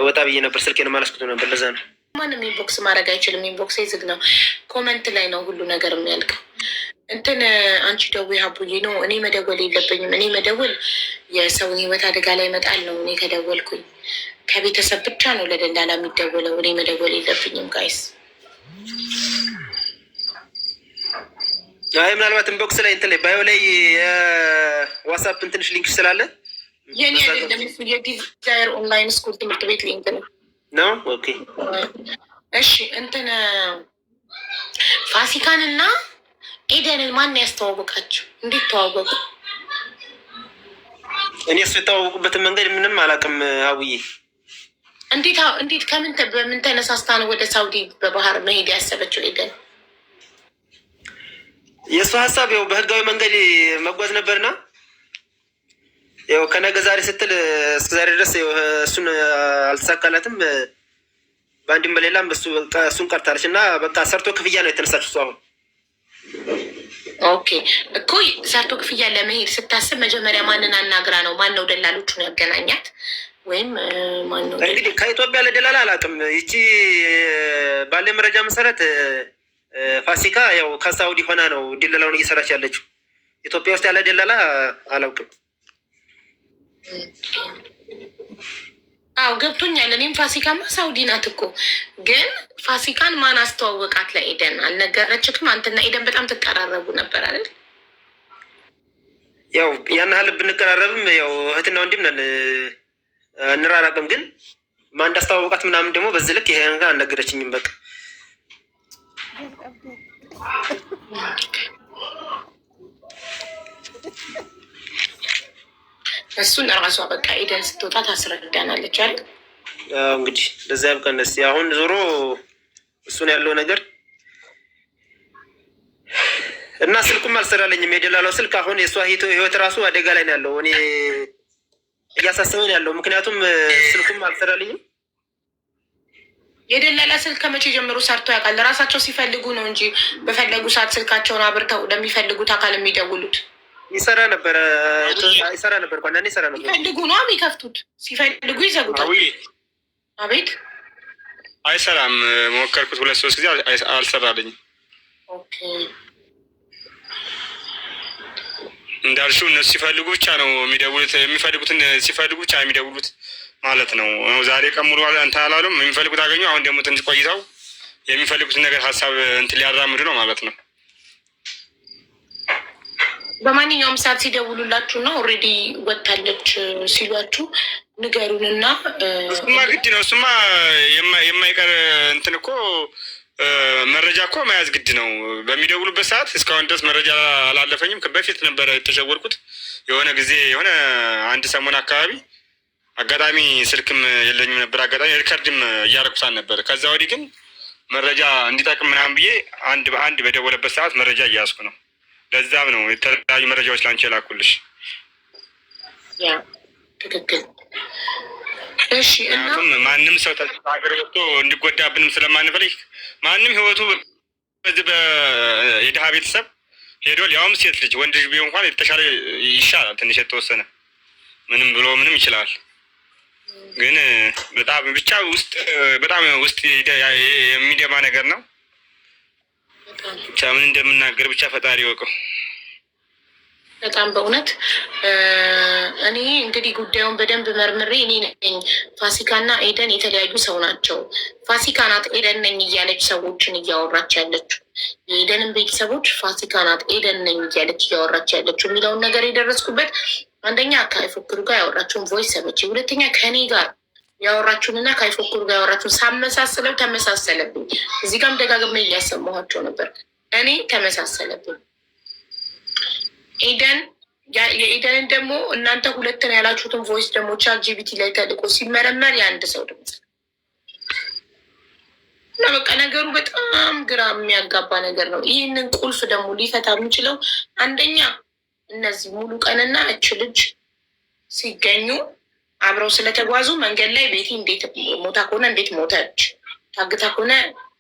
D: ወጣ ብዬ ነበር፣ ስልኬን ማላስኩት ነበር። ለዛ ነው
A: ማንም ኢንቦክስ ማድረግ አይችልም። ኢንቦክስ ዝግ ነው። ኮመንት ላይ ነው ሁሉ ነገር የሚያልቀው። እንትን አንቺ ደውይ ሀቡዬ ነው። እኔ መደወል የለብኝም። እኔ መደወል የሰውን ህይወት አደጋ ላይ መጣል ነው። እኔ ከደወልኩኝ ከቤተሰብ ብቻ ነው ለደላላ የሚደወለው። እኔ መደወል የለብኝም ጋይስ።
D: አይ ምናልባት ኢንቦክስ ላይ እንትን ላይ ባዮ ላይ የዋትስአፕ ትንሽ ሊንክ ስላለ
A: የኔ አይደለም እሱ የዲዛይር ኦንላይን ስኩል ትምህርት ቤት ሊንክ ነው
D: ነው። ኦኬ
A: እሺ። እንትን ፋሲካንና ኤደንን ማን ያስተዋወቃችሁ? እንዴት ተዋወቁ?
D: እኔ እሱ የተዋወቁበትን መንገድ ምንም አላውቅም። አውዬ
A: እንዴት በምን ተነሳስታ ነው ወደ ሳውዲ በባህር መሄድ ያሰበችው ኤደን?
D: የእሱ ሀሳብ ያው በህጋዊ መንገድ መጓዝ ነበርና ያው ከነገ ዛሬ ስትል እስከ ዛሬ ድረስ እሱን አልተሳካላትም። በአንድም በሌላም እሱን ቀርታለች እና በቃ ሰርቶ ክፍያ ነው የተነሳች እሱ። አሁን
A: ኦኬ እኮ ሰርቶ ክፍያ ለመሄድ ስታስብ መጀመሪያ ማንን አናግራ ነው? ማን ነው ደላሎቹን ያገናኛት? ወይም ማን ነው
D: እንግዲህ ከኢትዮጵያ ለደላላ አላውቅም። ይቺ ባለ መረጃ መሰረት ፋሲካ ያው ከሳውዲ ሆና ነው ደላላውን እየሰራች ያለችው። ኢትዮጵያ ውስጥ ያለ ደላላ አላውቅም።
A: አዎ ገብቶኛል። እኔም ፋሲካማ ሳውዲ ናት እኮ። ግን ፋሲካን ማን አስተዋወቃት ለኤደን? አልነገረችክም? አንተና ኤደን በጣም ትቀራረቡ ነበር አይደል?
D: ያው ያን ያህል ብንቀራረብም ያው እህትና ወንድም ነን፣ እንራራቅም። ግን ማን እንዳስተዋወቃት ምናምን ደግሞ በዚህ ልክ ይሄን ጋር አልነገረችኝም። በቃ
A: እሱን እራሷ በቃ ኤደን ስትወጣ ታስረዳናለች አይደል?
D: እንግዲህ ለዛ ያብቃን። እስኪ አሁን ዞሮ እሱን ያለው ነገር እና ስልኩም አልሰራለኝም። የደላላው ስልክ አሁን የእሷ ህይወት ራሱ አደጋ ላይ ነው ያለው። እኔ እያሳሰበኝ ያለው ምክንያቱም ስልኩም አልሰራልኝም።
A: የደላላ ስልክ ከመቼ ጀምሮ ሰርቶ ያውቃል? ራሳቸው ሲፈልጉ ነው እንጂ በፈለጉ ሰዓት ስልካቸውን አብርተው ለሚፈልጉት አካል የሚደውሉት።
D: ይሰራ ነበር አንዳንዴ ይሰራ ነበር።
A: ሲፈልጉ ነው የሚከፍቱት፣ ሲፈልጉ ይዘጉታል። አቤት
C: አይሰራም። ሞከርኩት 2-3 ጊዜ አልሰራልኝም።
A: ኦኬ
C: እንዳልሽው እነሱ ሲፈልጉ ብቻ ነው የሚደውሉት። የሚፈልጉትን ሲፈልጉ ብቻ የሚደውሉት ማለት ነው። ዛሬ ቀን ሙሉ እንትን አላሉም። የሚፈልጉት አገኙ። አሁን ደግሞ ትንሽ ቆይተው የሚፈልጉትን ነገር ሀሳብ እንትን ሊያራምዱ ነው ማለት ነው።
A: በማንኛውም ሰዓት ሲደውሉላችሁ እና ኦልሬዲ ወታለች ሲሏችሁ ንገሩንና
C: እሱማ ግድ ነው። እሱማ የማይቀር እንትን እኮ መረጃ እኮ መያዝ ግድ ነው። በሚደውሉበት ሰዓት እስካሁን ድረስ መረጃ አላለፈኝም። በፊት ነበረ የተሸወርኩት የሆነ ጊዜ የሆነ አንድ ሰሞን አካባቢ አጋጣሚ ስልክም የለኝም ነበር። አጋጣሚ ሪከርድም እያረኩሳን ነበር። ከዛ ወዲህ ግን መረጃ እንዲጠቅም ምናምን ብዬ አንድ በአንድ በደወለበት ሰዓት መረጃ እያያዝኩ ነው። ለዛም ነው የተለያዩ መረጃዎች ላንቺ የላኩልሽ።
A: ያ ትክክል። እሺ እና
C: ማንም ሰው ሀገር ወጥቶ እንዲጎዳብንም ስለማንፈልግ ማንም ህይወቱ በዚህ የድሃ ቤተሰብ ሄዶ ሊያውም ሴት ልጅ ወንድ ልጅ ቢሆን እንኳን የተሻለ ይሻላል፣ ትንሽ የተወሰነ ምንም ብሎ ምንም ይችላል። ግን በጣም ብቻ በጣም ውስጥ የሚደማ ነገር ነው። ብቻ ምን እንደምናገር ብቻ ፈጣሪ ይወቀው።
A: በጣም በእውነት እኔ እንግዲህ ጉዳዩን በደንብ መርምሬ እኔ ነኝ ፋሲካና ኤደን የተለያዩ ሰው ናቸው፣ ፋሲካ ናት ኤደን ነኝ እያለች ሰዎችን እያወራች ያለችው፣ የኤደንን ቤተሰቦች ፋሲካ ናት ኤደን ነኝ እያለች እያወራች ያለችው የሚለውን ነገር የደረስኩበት አንደኛ ከአይፎክሩ ጋር ያወራችውን ቮይስ ሰምቼ፣ ሁለተኛ ከእኔ ጋር ያወራችሁንና ከአይፎክሩ ጋር ያወራችሁን ሳመሳስለው ተመሳሰለብኝ። እዚህ ጋርም ደጋግሜ እያሰማኋቸው ነበር። እኔ ተመሳሰለብኝ። ኤደን የኤደንን ደግሞ እናንተ ሁለትን ያላችሁትን ቮይስ ደግሞ ቻትጂፒቲ ላይ ተልቆ ሲመረመር የአንድ ሰው ድምፅ እና በቃ ነገሩ በጣም ግራ የሚያጋባ ነገር ነው። ይህንን ቁልፍ ደግሞ ሊፈታ የሚችለው አንደኛ እነዚህ ሙሉ ቀንና እች ልጅ ሲገኙ አብረው ስለተጓዙ መንገድ ላይ ቤቲ እንዴት ሞታ ከሆነ እንዴት ሞተች፣ ታግታ ከሆነ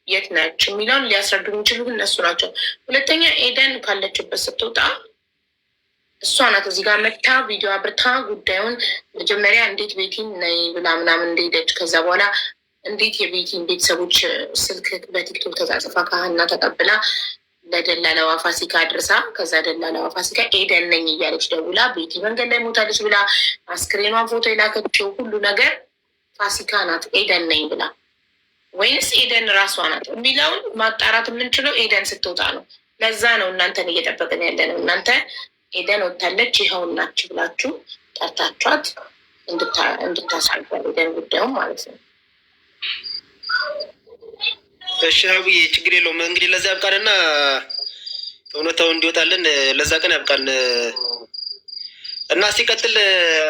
A: የት ነች የሚለውን ሊያስረዱ የሚችሉ እነሱ ናቸው። ሁለተኛ ኤደን ካለችበት ስትወጣ እሷ ናት እዚህ ጋር መታ ቪዲዮ አብርታ ጉዳዩን መጀመሪያ እንዴት ቤቲን ነይ ብላ ምናምን እንደሄደች፣ ከዛ በኋላ እንዴት የቤቲን ቤተሰቦች ስልክ በቲክቶክ ተጻጽፋ ካህና ተቀብላ ለደላለዋ ፋሲካ አድርሳ፣ ከዛ ደላለዋ ፋሲካ ኤደን ነኝ እያለች ደውላ ቤቲ መንገድ ላይ ሞታለች ብላ አስክሬኗን ፎቶ የላከችው ሁሉ ነገር ፋሲካ ናት ኤደን ነኝ ብላ ወይንስ ኤደን ራሷ ናት የሚለውን ማጣራት የምንችለው ኤደን ስትወጣ ነው። ለዛ ነው እናንተን እየጠበቅን ያለ ነው። እናንተ ኤደን ወታለች ይኸው ናችሁ ብላችሁ ጠርታችኋት እንድታሳልፈ ኤደን ጉዳዩም ማለት ነው።
D: እሺ አቡዬ ችግር የለውም እንግዲህ ለዛ ያብቃንና እውነታው እንዲወጣልን ለዛ ቀን ያብቃን እና ሲቀጥል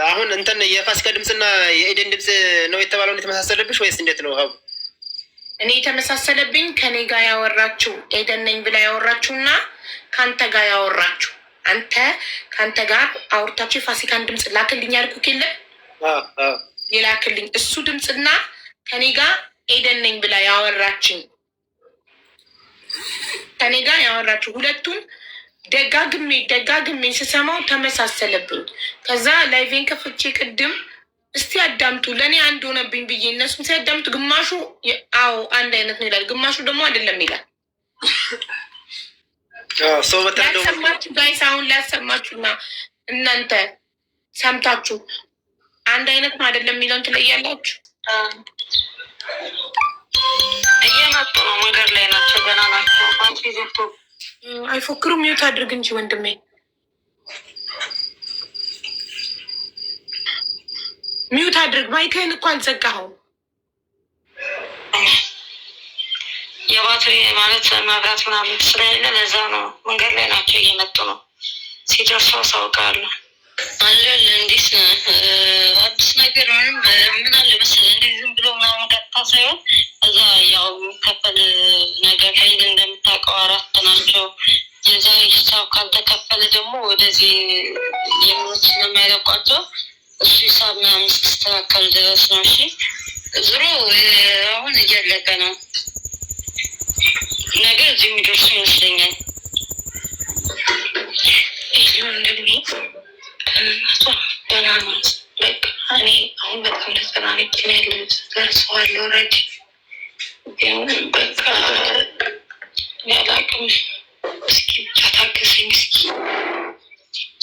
D: አሁን እንትን የፋሲካ ድምፅና የኤደን ድምፅ ነው የተባለውን የተመሳሰለብሽ ወይስ እንዴት ነው? አቡ
A: እኔ የተመሳሰለብኝ ከኔ ጋር ያወራችሁ ኤደን ነኝ ብላ ያወራችሁ እና ከአንተ ጋር ያወራችሁ አንተ ከአንተ ጋር አውርታችሁ የፋሲካን ድምፅ ላክልኝ ያልኩህ የለ የላክልኝ እሱ ድምፅና ከኔ ጋር ኤደን ነኝ ብላ ያወራችኝ ከኔ ጋር ያወራችሁ ሁለቱን ደጋግሜ ስሰማው ተመሳሰለብኝ። ከዛ ላይቬን ከፍቼ ቅድም እስቲ አዳምጡ ለእኔ አንድ ሆነብኝ ብዬ እነሱም ሲያዳምጡ ግማሹ አዎ አንድ አይነት ነው ይላል፣ ግማሹ ደግሞ አይደለም ይላል። ላሰማችሁ ጋይስ አሁን ላሰማችሁና እናንተ ሰምታችሁ አንድ አይነት ነው አይደለም የሚለውን ትለያላችሁ።
F: እየመጡ ነው፣ መንገድ ላይ ናቸው፣ ገና ናቸው። ባንቺ ዘግቶ
A: አይፎክሩም። ሚውት አድርግ እንጂ ወንድሜ፣ ሚውት አድርግ። ማይክህን እኮ አልዘጋኸውም።
F: የባትሪ ማለት መብራት ምናምን ስለሌለ ለዛ ነው። መንገድ ላይ ናቸው፣ እየመጡ ነው። ሲደርሱ አሳውቃለሁ። አለን እንዲስ አዲስ ነገር ምን አለ መሰለህ፣ እንዲህ ዝም ብሎ ምናምን ቀጥታ ሳይሆን እዛ ያው የሚከፈል ነገር ሀይል እንደምታውቀው 4 ናቸው። የዛ ሂሳብ ካልተከፈለ ደግሞ ወደዚህ የሞት ስለማይለቋቸው እሱ ሂሳብ ምናምን እስክስተካከል ድረስ ነው። እሺ ዙሮ አሁን እያለቀ ነው። ነገ እዚህ የሚደርሱ ይመስለኛል። ይህ ወንድሜ እናቷ ገና ናት። በቃ እኔ አሁን በጣም ተጨናንቄ ነው ያለሁት። ደርሰዋል ኦልሬዲ። ግን በቃ ያላቅም እስኪ ብቻ ታገሰኝ። እስኪ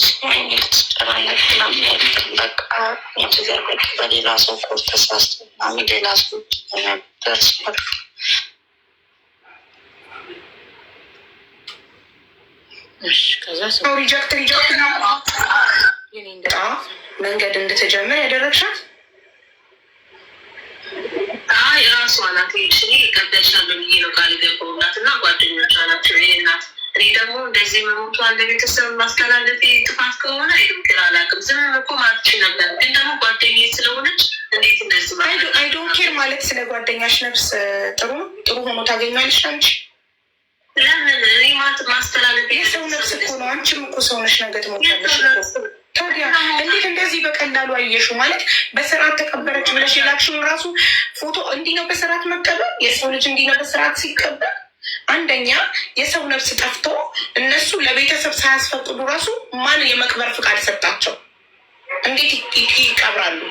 F: ስማኝ ልትጨናነቅ ምናምን ያልክም በቃ የተዘርበቅ በሌላ ሰው ኮር ተሳስቶ ምናምን ሌላ ሰው ደርሰዋል።
A: ከዛ ሰው ሪጀክት መንገድ እንድትጀምር ያደረግሻት
F: የራሷ ናት። ሽኔ ቀበልሻለሁ ብዬ ነው ቃል ገባሁላት እና ጓደኞቿ ናቸው። ይሄ ናት። እኔ ደግሞ እንደዚህ መሞቷ ለቤተሰብ ማስተላለፍ ጥፋት ከሆነ አይዶንኬር አላውቅም። ዝም እኮ ማለት ነበር፣ ግን ደግሞ ጓደኛዬ ስለሆነች እንዴት እንደዚህ
A: አይዶንኬር ማለት ስለ ጓደኛሽ ነፍስ ጥሩ ሆኖ ታገኛለሽ አንቺ።
F: ለምን እኔ ማስተላለፍ
A: የሰው ነፍስ እኮ ነው። አንቺም እኮ ሰውነሽ ነገ ትሞቻለሽ እኮ። ታዲያ እንዴት እንደዚህ በቀላሉ አየሽው? ማለት በስርዓት ተቀበረች ብለሽ የላክሽውን ራሱ ፎቶ እንዲህ ነው በስርዓት መቀበል። የሰው ልጅ እንዲህ ነው በስርዓት ሲቀበል። አንደኛ የሰው ነፍስ ጠፍቶ እነሱ ለቤተሰብ ሳያስፈቅዱ ራሱ ማን የመቅበር ፍቃድ ሰጣቸው? እንዴት ይቀብራሉ?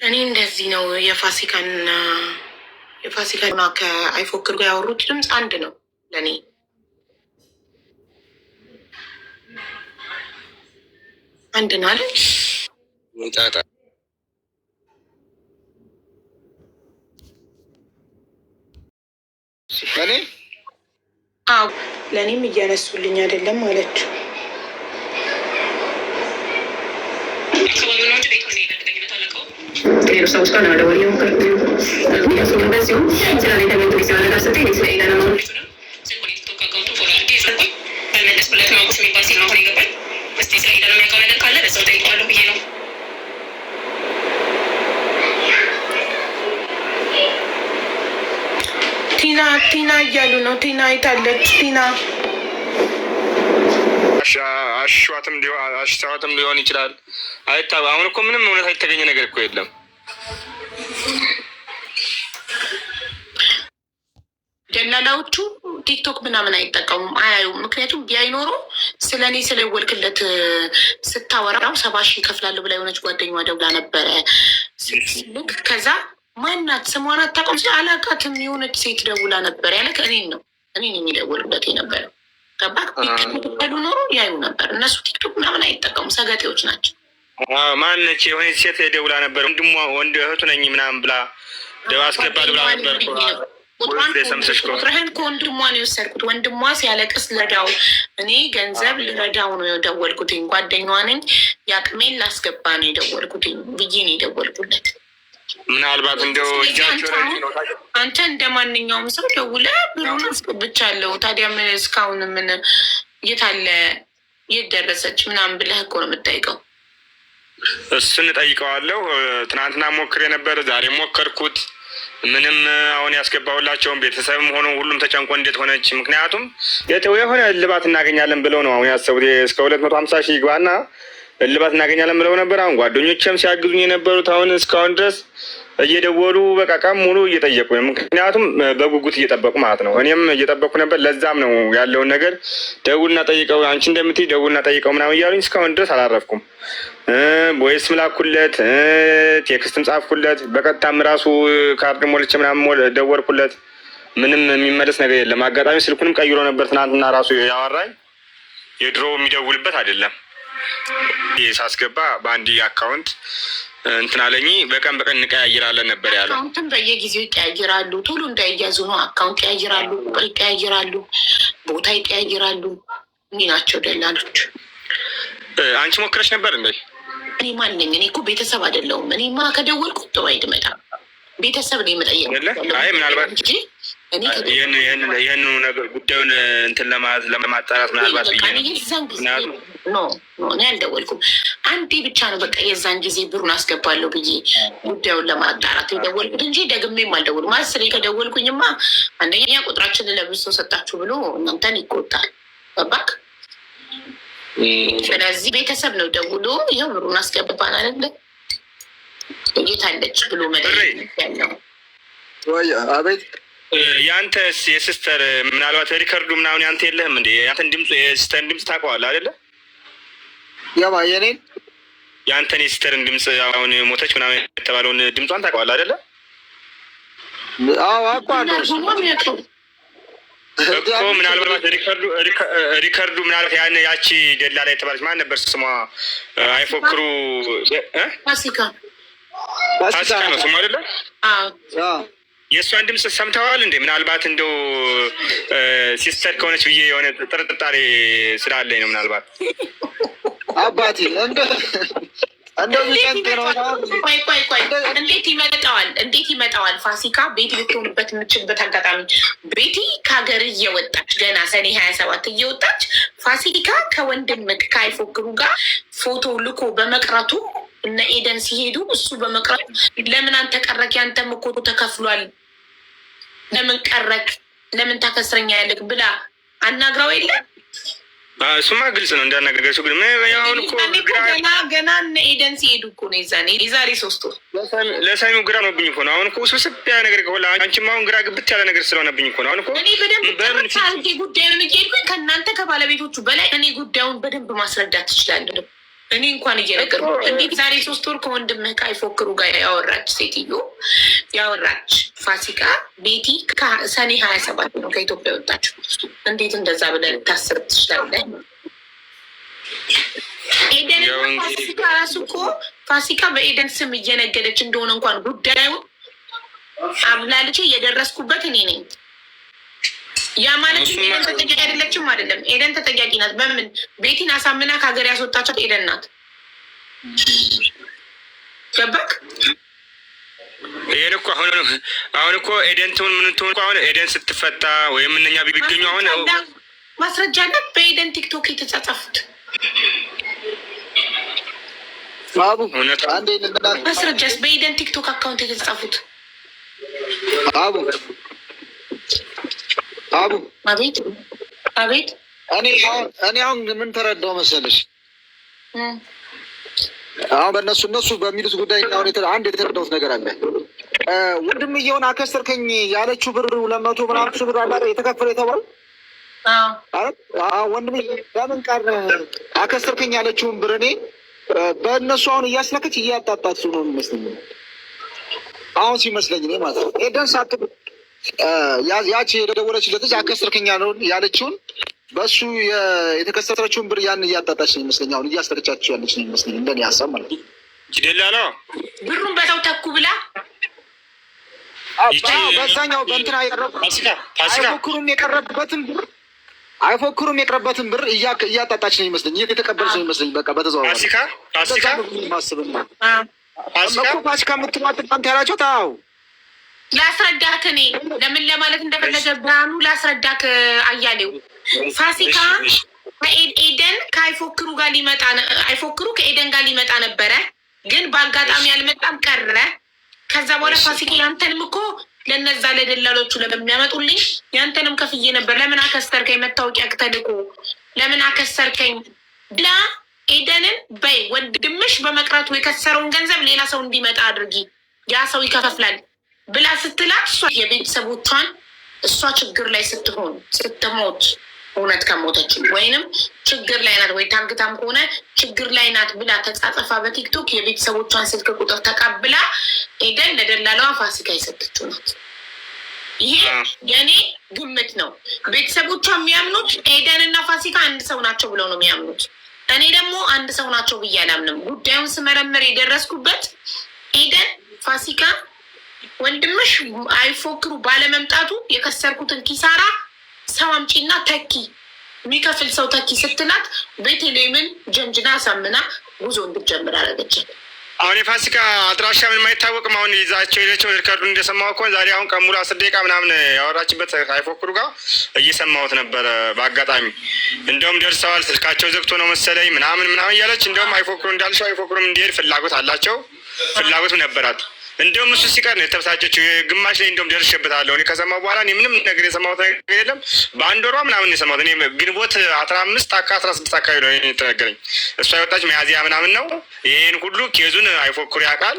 A: እኔ እንደዚህ ነው። የፋሲካና ከአይፎክር ጋር ያወሩት ድምፅ አንድ ነው ለእኔ። አንድ ነው አለ
E: እኔ
A: ለእኔም እያነሱልኝ አይደለም አለችው።
F: ሌሎች ሰዎች ጋር ለመደወል የሞከርኩት በዚሁ ስለ ቤተቤቱ ሲያደጋ ስጠ ስለ ኤላ ለማለት መለስኩለት ነው የሚባል ሲል ነው አሁን ይገባል። እስቲ ስለ ኤላ የሚያውቀው ነገር ካለ በዛው ጠይቀዋለሁ ብዬ ነው።
A: ቲና እያሉ ነው። ቲና አይታለች። ቲና
C: አሽዋትም ሊሆን ይችላል። አሁን እኮ ምንም እውነት የተገኘ ነገር እኮ የለም።
A: ደላላዎቹ ቲክቶክ ምናምን አይጠቀሙም፣ አያዩም። ምክንያቱም ቢያይኖሩ ስለ እኔ ስለወልክለት ስታወራው 70 ሺህ ይከፍላለሁ ብላ የሆነች ጓደኛዋ ደውላ ነበረ ስትልክ ከዛ ማናት ስሟን አታውቅም። አላውቃትም የሆነች ሴት ደውላ ነበር ያለ እኔን የሚደውልበት የነበረው ገባክ? ቢከሉ ኖሮ ያዩ ነበር። እነሱ ቲክቶክ ምናምን አይጠቀሙም፣ ሰገጤዎች ናቸው።
C: ማነች የሆነች ሴት ደውላ ነበር ወንድ እህቱ ነኝ ምናምን ብላ ደባ አስገባል ብላ ነበር።
A: ቁጥርህን ከወንድሟ ነው የወሰድኩት። ወንድሟ ሲያለቅስ ልረዳው እኔ ገንዘብ ልረዳው ነው የደወልኩትኝ። ጓደኛዋ ነኝ የአቅሜን ላስገባ ነው የደወልኩትኝ ብዬ ነው የደወልኩለት።
C: ምናልባት እንደው
A: አንተ እንደ ማንኛውም ሰው ደውለህ ብሩን አስገብቻለሁ ታዲያ ምን እስካሁን ምን የታለ የት ደረሰች ምናምን ብለህ እኮ ነው የምጠይቀው።
C: እሱን እጠይቀዋለሁ። ትናንትና ሞክሬ ነበር፣ ዛሬ ሞከርኩት። ምንም አሁን ያስገባሁላቸውን ቤተሰብም ሆኖ ሁሉም ተጨንቆ እንዴት ሆነች? ምክንያቱም የሆነ እልባት እናገኛለን ብለው ነው አሁን ያሰቡት። እስከ 250 ሺህ ይግባና እልባት እናገኛለን ብለው ነበር። አሁን ጓደኞችም ሲያግዙኝ የነበሩት አሁን እስካሁን ድረስ እየደወሉ በቃ ቀን ሙሉ እየጠየቁ ነው። ምክንያቱም በጉጉት እየጠበቁ ማለት ነው። እኔም እየጠበቁ ነበር። ለዛም ነው ያለውን ነገር ደውልና ጠይቀው፣ አንቺ እንደምትይ ደውልና ጠይቀው ምናምን እያሉኝ እስካሁን ድረስ አላረፍኩም። ቦይስ ምላኩለት፣ ቴክስትም ጻፍኩለት፣ በቀጥታም ራሱ ካርድ ሞልቼ ምናምን ደወልኩለት። ምንም የሚመለስ ነገር የለም። አጋጣሚ ስልኩንም ቀይሮ ነበር ትናንትና ራሱ ያወራኝ። የድሮ የሚደውልበት አይደለም። ሳስገባ በአንድ አካውንት እንትን አለኝ። በቀን እንቀያይራለን ነበር ያለው።
A: አካውንትን በየጊዜው ይቀያይራሉ። ቶሎ እንዳይያዙ ነው። አካውንት ይቀያይራሉ፣ ቁጥር ይቀያይራሉ፣ ቦታ ይቀያይራሉ። እኔ ናቸው ደላሎች።
C: አንቺ ሞክረሽ ነበር እንዴ?
A: እኔ ማን ነኝ? እኔ እኮ ቤተሰብ አይደለሁም። እኔማ ከደወልኩ ጥሩ አይድመጣ ቤተሰብ ነው የመጠየቅ።
C: አይ ምናልባት ይህን ነገር ጉዳዩን እንትን ለማጣራት ምናልባት
A: የዛን ጊዜ እኔ አልደወልኩም። አንዴ ብቻ ነው በቃ የዛን ጊዜ ብሩን አስገባለሁ ብዬ ጉዳዩን ለማጣራት የደወልኩት እንጂ ደግሜም አልደወልኩም። አስሬ ከደወልኩኝማ አንደኛ ቁጥራችንን ለብሶ ሰጣችሁ ብሎ እናንተን ይቆጣል። ገባክ? ስለዚህ ቤተሰብ ነው ደውሎ ይኸው ብሩን አስገባን አለ የታለች ብሎ መጠየቅ ያለው።
E: አቤት
C: የአንተስ የሲስተር ምናልባት ሪከርዱ ምናምን ያንተ የለህም እንዴ? ያንተን ድምፅ የሲስተርን ድምፅ ታውቀዋለህ አይደለ?
E: ያባ የኔን
C: የአንተን የሲስተርን ድምፅ አሁን ሞተች ምናምን የተባለውን ድምጿን ታውቀዋለህ አይደለ?
E: አዎ አውቀዋለሁ
C: እኮ ምናልባት ሪከርዱ ምናልባት ያቺ ደላላ የተባለች ማን ነበር ስሟ? አይፎክሩ
A: ፋሲካ
C: ነው ስሟ አይደለ? የእሷን ድምፅ ሰምተዋል እንዴ? ምናልባት እንደው ሲስተር ከሆነች ብዬ የሆነ ጥርጣሬ ስላለኝ ነው። ምናልባት
E: አባቴ
A: እንዴት ይመጣዋል? ፋሲካ ቤት ልትሆንበት የምችልበት አጋጣሚ ቤቲ ከሀገር እየወጣች ገና ሰኔ 27 እየወጣች ፋሲካ ከወንድምክ ከአይፎክሩ ጋር ፎቶ ልኮ በመቅረቱ እነ ኤደን ሲሄዱ እሱ በመቅረቱ ለምን አንተ ቀረክ? ያንተም እኮ ተከፍሏል፣ ለምን ቀረክ? ለምን ታከስረኛ ያለክ ብላ አናግራው የለ
C: እሱማ ግልጽ ነው እንዳናገርገችው። ግን አሁን እኮ
A: ገና እነ ኤደን ሲሄዱ እኮ ነው የዛሬ 3 ወር
C: ለሳሚው ግራ ነውብኝ እኮ ነው። አሁን እኮ ውስብስብ ያለ ነገር ከሆነ አንቺም አሁን ግራ ግብት ያለ ነገር ስለሆነብኝ እኮ ነው። አሁን እኮ
A: እኔ በደንብ ታርጌ ጉዳዩን እየሄድኩኝ ከእናንተ ከባለቤቶቹ በላይ እኔ ጉዳዩን በደንብ ማስረዳት ትችላለሁ። እኔ እንኳን እየነገርኩ እንዴት ዛሬ 3 ወር ከወንድምህ ከአይፎክሩ ጋር ያወራች ሴትዮ ያወራች ፋሲካ ቤቲ ከሰኔ 27 ነው ከኢትዮጵያ ወጣችሁ። እንዴት እንደዛ ብለህ ልታስብ ትችላለህ? ኤደን ፋሲካ ራሱ እኮ ፋሲካ በኤደን ስም እየነገደች እንደሆነ እንኳን ጉዳዩን አብላልቼ እየደረስኩበት እኔ ነኝ። ያ ማለት ኤደን ተጠያቂ አይደለችም አይደለም። ኤደን ተጠያቂ ናት። በምን ቤቲን አሳምና ከሀገር ያስወጣቻት ኤደን ናት። ገባክ?
C: ይሄን እኮ አሁን እኮ ኤደን ትሁን ምን ትሁን አሁን ኤደን ስትፈታ ወይም እነኛ ቢገኙ አሁን
A: ማስረጃ አለ። በኤደን ቲክቶክ የተጻጻፉት ማስረጃስ በኤደን ቲክቶክ አካውንት የተጻፉት
E: አቡ
A: አቤት
E: እኔ አሁን ምን ተረዳው መሰለሽ? አሁን እነሱ በሚሉት ጉዳይ አንድ የተረዳሁት ነገር አለ። ወንድምየውን አከስተርከኝ ያለችው ብር 200 ምናምን ሺህ ብር አለ የተከፈለ የተባለው ወንድምዬ ለምን ቃል አከስተርከኝ ያለችውን ብር እኔ በእነሱ አሁን እያስለከች እያጣጣች ነው የሚመስለኝ። አሁን ሲመስለኝ እኔ ማለት ነው ኤደን ሳት ያቺ የደወለችለት ልጅ አከስተርከኝ ያለችውን በእሱ የተከሰተችውን ብር ያን እያጣጣች ነው ይመስለኝ። አሁን እያስለከቻቸው ያለች ነው ይመስለኝ እንደኔ ሀሳብ ማለት ነው።
C: ጅደላ ነው
A: ብሩን በሰው ተኩ ብላ
E: በዛኛው በእንትና አይፎክሩም የቀረበትን ብር እያጣጣች ነው ይመስለኝ። የተቀበለች ነው ይመስለኝ። በቃ በተዘዋዋሪ ፋሲካ የምትሏት እናንተ ያላቸው ታው
A: ላስረዳክ እኔ ለምን ለማለት እንደፈለገ ብርሃኑ ላስረዳክ። አያሌው ፋሲካ ከኤደን ከአይፎክሩ ጋር አይፎክሩ ከኤደን ጋር ሊመጣ ነበረ፣ ግን በአጋጣሚ አልመጣም ቀረ። ከዛ በኋላ ፋሲካ ያንተንም እኮ ለነዛ ለደላሎቹ ለሚያመጡልኝ ያንተንም ከፍዬ ነበር። ለምን አከስተርከኝ? መታወቂያ ተልኮ ለምን አከስተርከኝ ብላ ኤደንን በይ ወንድምሽ በመቅረቱ የከሰረውን ገንዘብ ሌላ ሰው እንዲመጣ አድርጊ፣ ያ ሰው ይከፈፍላል ብላ ስትላት እሷ የቤተሰቦቿን እሷ ችግር ላይ ስትሆን ስትሞት እውነት ከሞተች ወይንም ችግር ላይ ናት ወይ ታግታም ከሆነ ችግር ላይ ናት ብላ ተጻጸፋ በቲክቶክ የቤተሰቦቿን ስልክ ቁጥር ተቀብላ ኤደን ለደላላዋ ፋሲካ የሰጠችው ናት። ይሄ የኔ ግምት ነው። ቤተሰቦቿ የሚያምኑት ኤደን እና ፋሲካ አንድ ሰው ናቸው ብለው ነው የሚያምኑት። እኔ ደግሞ አንድ ሰው ናቸው ብዬ አላምንም። ጉዳዩን ስመረምር የደረስኩበት ኤደን ፋሲካ ወንድምሽ አይፎክሩ ባለመምጣቱ የከሰርኩትን ኪሳራ ሰው አምጪና ተኪ የሚከፍል ሰው ተኪ ስትላት ቤተልሔምን ጀንጅና አሳምና ጉዞ እንድትጀምር አደረገችን።
C: አሁን የፋሲካ አድራሻ ምንም አይታወቅም። አሁን ይዛቸው ሄደችው ሪከርዱ እንደሰማሁ እኮ ዛሬ አሁን ቀን ሙሉ 10 ደቂቃ ምናምን ያወራችበት አይፎክሩ ጋር እየሰማሁት ነበረ በአጋጣሚ። እንደውም ደርሰዋል ስልካቸው ዘግቶ ነው መሰለኝ ምናምን እያለች እንደውም አይፎክሩ እንዳልሽው አይፎክሩም እንዲሄድ ፍላጎት አላቸው፣ ፍላጎትም ነበራት። እንደውም እሱ ሲቀር ነው የተበሳጨችው። ግማሽ ላይ እንደውም ደርሼበታለሁ እኔ ከሰማሁ በኋላ እኔ ምንም ነገር የሰማሁት ነገር የለም። በአንድ ወሯ ምናምን የሰማሁት እኔ ግንቦት 15 16 አካባቢ ነው የተነገረኝ። እሷ የወጣች መያዝያ ምናምን ነው። ይህን ሁሉ ኬዙን አይፎክሩ ያውቃል።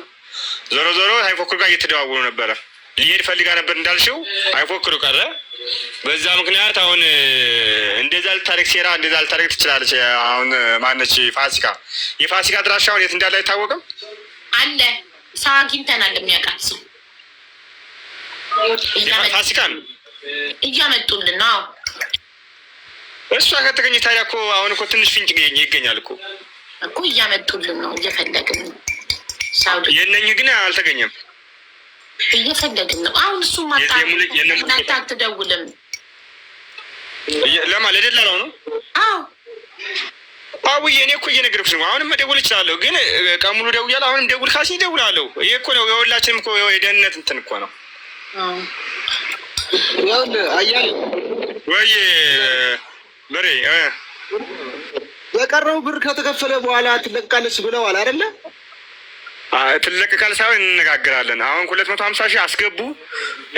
C: ዞሮ አይፎክሩ ጋር እየተደዋወሉ ነበረ። ሊሄድ ፈልጋ ነበር እንዳልሽው አይፎክሩ ቀረ። በዛ ምክንያት አሁን እንደዛ ልታረግ ሴራ እንደዛ ልታረግ ትችላለች። አሁን ማነች ፋሲካ የፋሲካ አድራሻ አሁን የት እንዳለ አይታወቅም
A: አለ ሰው አግኝተናል። የሚያውቃት ሰው
C: ፋሲካን
A: እያመጡልን ነው።
C: እሷ ከተገኘ ታዲያ እኮ አሁን እኮ ትንሽ ፍንጭ ይገኛል እኮ
A: እያመጡልን ነው። እየፈለግን ነው።
C: የእነኝህ ግን አልተገኘም።
A: እየፈለግን ነው። አሁን እሱ ማታ አትደውልም።
C: ለማን ለደላላው ነው?
A: አዎ
C: አውዬ እኔ እኮ እየነገርኩሽ ነው። አሁንም መደወል እችላለሁ፣ ግን ቀን ሙሉ ደውያለሁ። አሁንም ደውል ካልሽኝ እደውላለሁ። ይሄ እኮ ነው የሁላችንም እኮ የደህንነት እንትን እኮ ነው።
E: አያሌው
C: ወይ በሬ
E: የቀረው ብር ከተከፈለ በኋላ ትለቀቃለች ብለዋል አይደለ?
C: ትለቀቃለች ሳይሆን እንነጋገራለን። አሁን 250 ሺህ አስገቡ።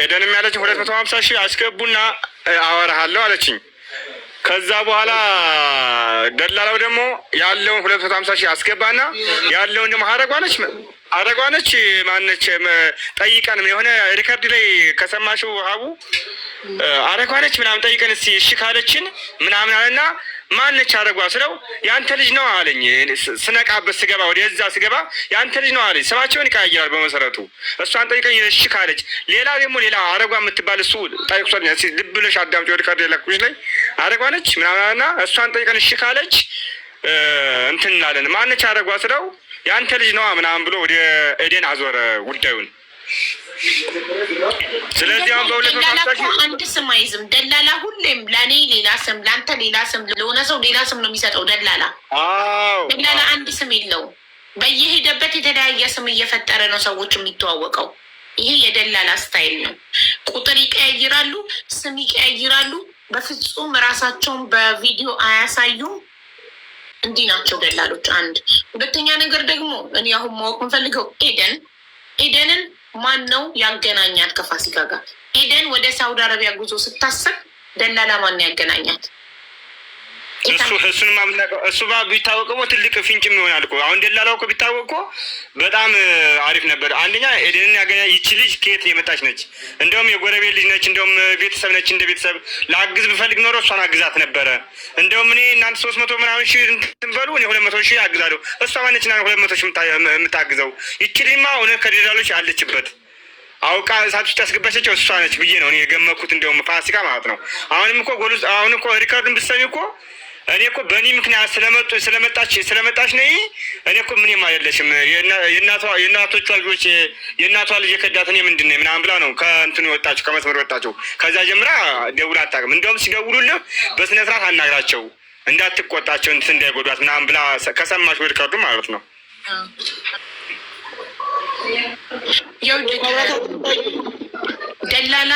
C: ኤደንም ያለችኝ 250 ሺህ አስገቡና አወራሃለሁ አለችኝ። ከዛ በኋላ ደላላው ደግሞ ያለውን 250,000 አስገባና ያለውን ደግሞ አረጓነች ማነች ጠይቀን የሆነ ሪከርድ ላይ ከሰማሽው ሀቡ አረጓነች ምናምን ጠይቀን እስኪ እሺ ካለችን ምናምን አለና ማነች አረጓ ስለው ያንተ ልጅ ነው አለኝ። ስነቃበት ስገባ ወደዛ ስገባ ያንተ ልጅ ነው አለኝ። ስማቸውን ይቀያይራል በመሰረቱ። እሷን ጠይቀኝ እሺ ካለች ሌላ ደግሞ ሌላ አረጓ የምትባል እሱ ጠይቅሷል። ልብ ብለሽ አዳምጪ። ወደ ካርድ የላኩሽ ላይ አረጓ ነች ምናምንና እሷን ጠይቀን እሺ ካለች እንትን እንላለን። ማነች አረጓ ስለው ያንተ ልጅ ነው ምናምን ብሎ ወደ ኤደን አዞረ ጉዳዩን። ስለዚህ አሁን
A: አንድ ስም አይዝም ደላላ። ሁሌም ለእኔ ሌላ ስም፣ ለአንተ ሌላ ስም፣ ለሆነ ሰው ሌላ ስም ነው የሚሰጠው ደላላ። ደላላ አንድ ስም የለውም። በየሄደበት የተለያየ ስም እየፈጠረ ነው ሰዎች የሚተዋወቀው። ይሄ የደላላ ስታይል ነው። ቁጥር ይቀያይራሉ፣ ስም ይቀያይራሉ። በፍጹም ራሳቸውን በቪዲዮ አያሳዩም። እንዲህ ናቸው ደላሎች። አንድ ሁለተኛ ነገር ደግሞ እኔ አሁን ማወቅ የምፈልገው ኤደንን ማን ነው ያገናኛት ከፋሲካ ጋር? ኤደን ወደ ሳውዲ አረቢያ ጉዞ ስታሰብ ደላላ ማን ያገናኛት?
C: እሱንማ እሱ ቢታወቅ ትልቅ ፍንጭም ይሆናል እኮ። አሁን ደላላው እኮ ቢታወቅ እኮ በጣም አሪፍ ነበር። አንደኛ ኤደንን ያገኛ ይቺ ልጅ ከየት የመጣች ነች? እንደውም የጎረቤት ልጅ ነች፣ እንደውም ቤተሰብ ነች። እንደ ቤተሰብ ለአግዝ ብፈልግ ኖሮ እሷን አግዛት ነበረ። እንደውም እኔ እናንተ 300 ምናምን ሺህ ትንበሉ እኔ 200,000 አግዛለሁ። እሷ ማነች ና 200,000 የምታግዘው? ይቺ ልጅማ እውነት ከደላሎች አለችበት። አውቃ እሳት ውስጥ ያስገባቻቸው እሷ ነች ብዬ ነው እኔ የገመኩት። እንደውም ፋሲካ ማለት ነው። አሁን እኮ ሪካርዱን ብትሰሚ እኮ እኔ እኮ በእኔ ምክንያት ስለመጣች ነይ። እኔ እኮ ምንም አይደለሽም። የእናቶቿ ልጆች የእናቷ ልጅ የከዳት እኔ ምንድን ነኝ ምናምን ብላ ነው ከእንትኑ የወጣችው፣ ከመስመር የወጣችው። ከዛ ጀምራ ደውላ አታውቅም። እንደውም ሲደውሉልህ በስነ ስርዓት አናግራቸው እንዳትቆጣቸው እንትን እንዳይጎዷት ምናምን ብላ ከሰማሽ ወይ ሪካርዱ ማለት ነው።
A: ደላላ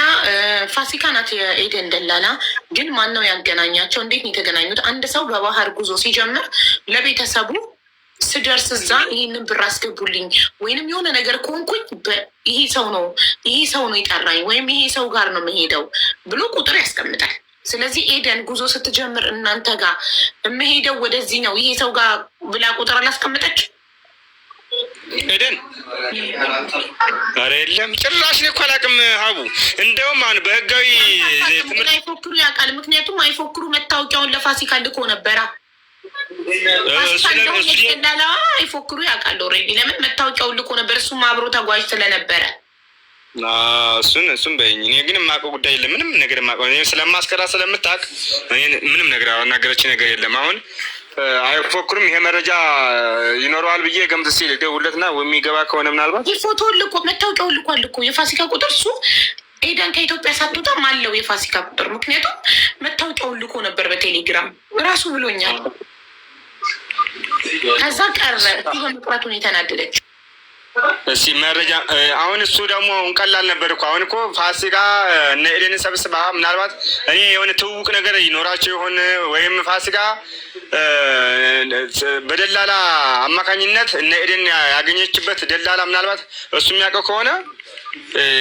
A: ፋሲካ ናት የኤደን ደላላ። ግን ማን ነው ያገናኛቸው? እንዴት ነው የተገናኙት? አንድ ሰው በባህር ጉዞ ሲጀምር ለቤተሰቡ ስደርስ እዛ ይህንን ብር አስገቡልኝ ወይንም የሆነ ነገር ከሆንኩኝ ይሄ ሰው ነው የጠራኝ ወይም ይሄ ሰው ጋር ነው መሄደው ብሎ ቁጥር ያስቀምጣል። ስለዚህ ኤደን ጉዞ ስትጀምር እናንተ ጋር የምሄደው ወደዚህ ነው ይሄ ሰው ጋር ብላ ቁጥር አላስቀምጠች
C: ኤደን? ኧረ የለም ጭራሽ እኮ አላውቅም ሀቡ። እንደውም አሁን በህጋዊ ትምህርት
A: አይፎክሩ ያውቃል። ምክንያቱም አይፎክሩ መታወቂያውን ለፋሲካ ልኮ ነበራ። አይፎክሩ ያውቃል ኦልሬዲ። ለምን መታወቂያውን ልኮ ነበር። እሱም አብሮ ተጓዥ ስለነበረ
C: እሱን በይኝ። እኔ ግን የማውቀው ጉዳይ የለም። ምንም ነገር የማውቀው ስለማስከራ ስለምታውቅ ምንም ነገር አናገረች ነገር የለም። አሁን አይፎክሩም። ይሄ መረጃ ይኖረዋል ብዬ ገምት ሲል ደውለትና የሚገባ ከሆነ ምናልባት
A: ፎቶ ልኮ መታወቂያውን ልኳል እኮ የፋሲካ ቁጥር። እሱ ኤደን ከኢትዮጵያ ሳትወጣ አለው የፋሲካ ቁጥር። ምክንያቱም መታወቂያውን ልኮ ነበር በቴሌግራም ራሱ ብሎኛል። ከዛ ቀረ በመቅረቱን የተናደደች
C: እስኪ መረጃ አሁን እሱ ደግሞ እንቀላል ነበር እኮ። አሁን እኮ ፋሲካ እነ ኤደንን ሰብስባ ምናልባት እኔ የሆነ ትውውቅ ነገር ይኖራቸው የሆነ ወይም ፋሲካ በደላላ አማካኝነት እነ ኤደን ያገኘችበት ደላላ ምናልባት እሱ የሚያውቀው ከሆነ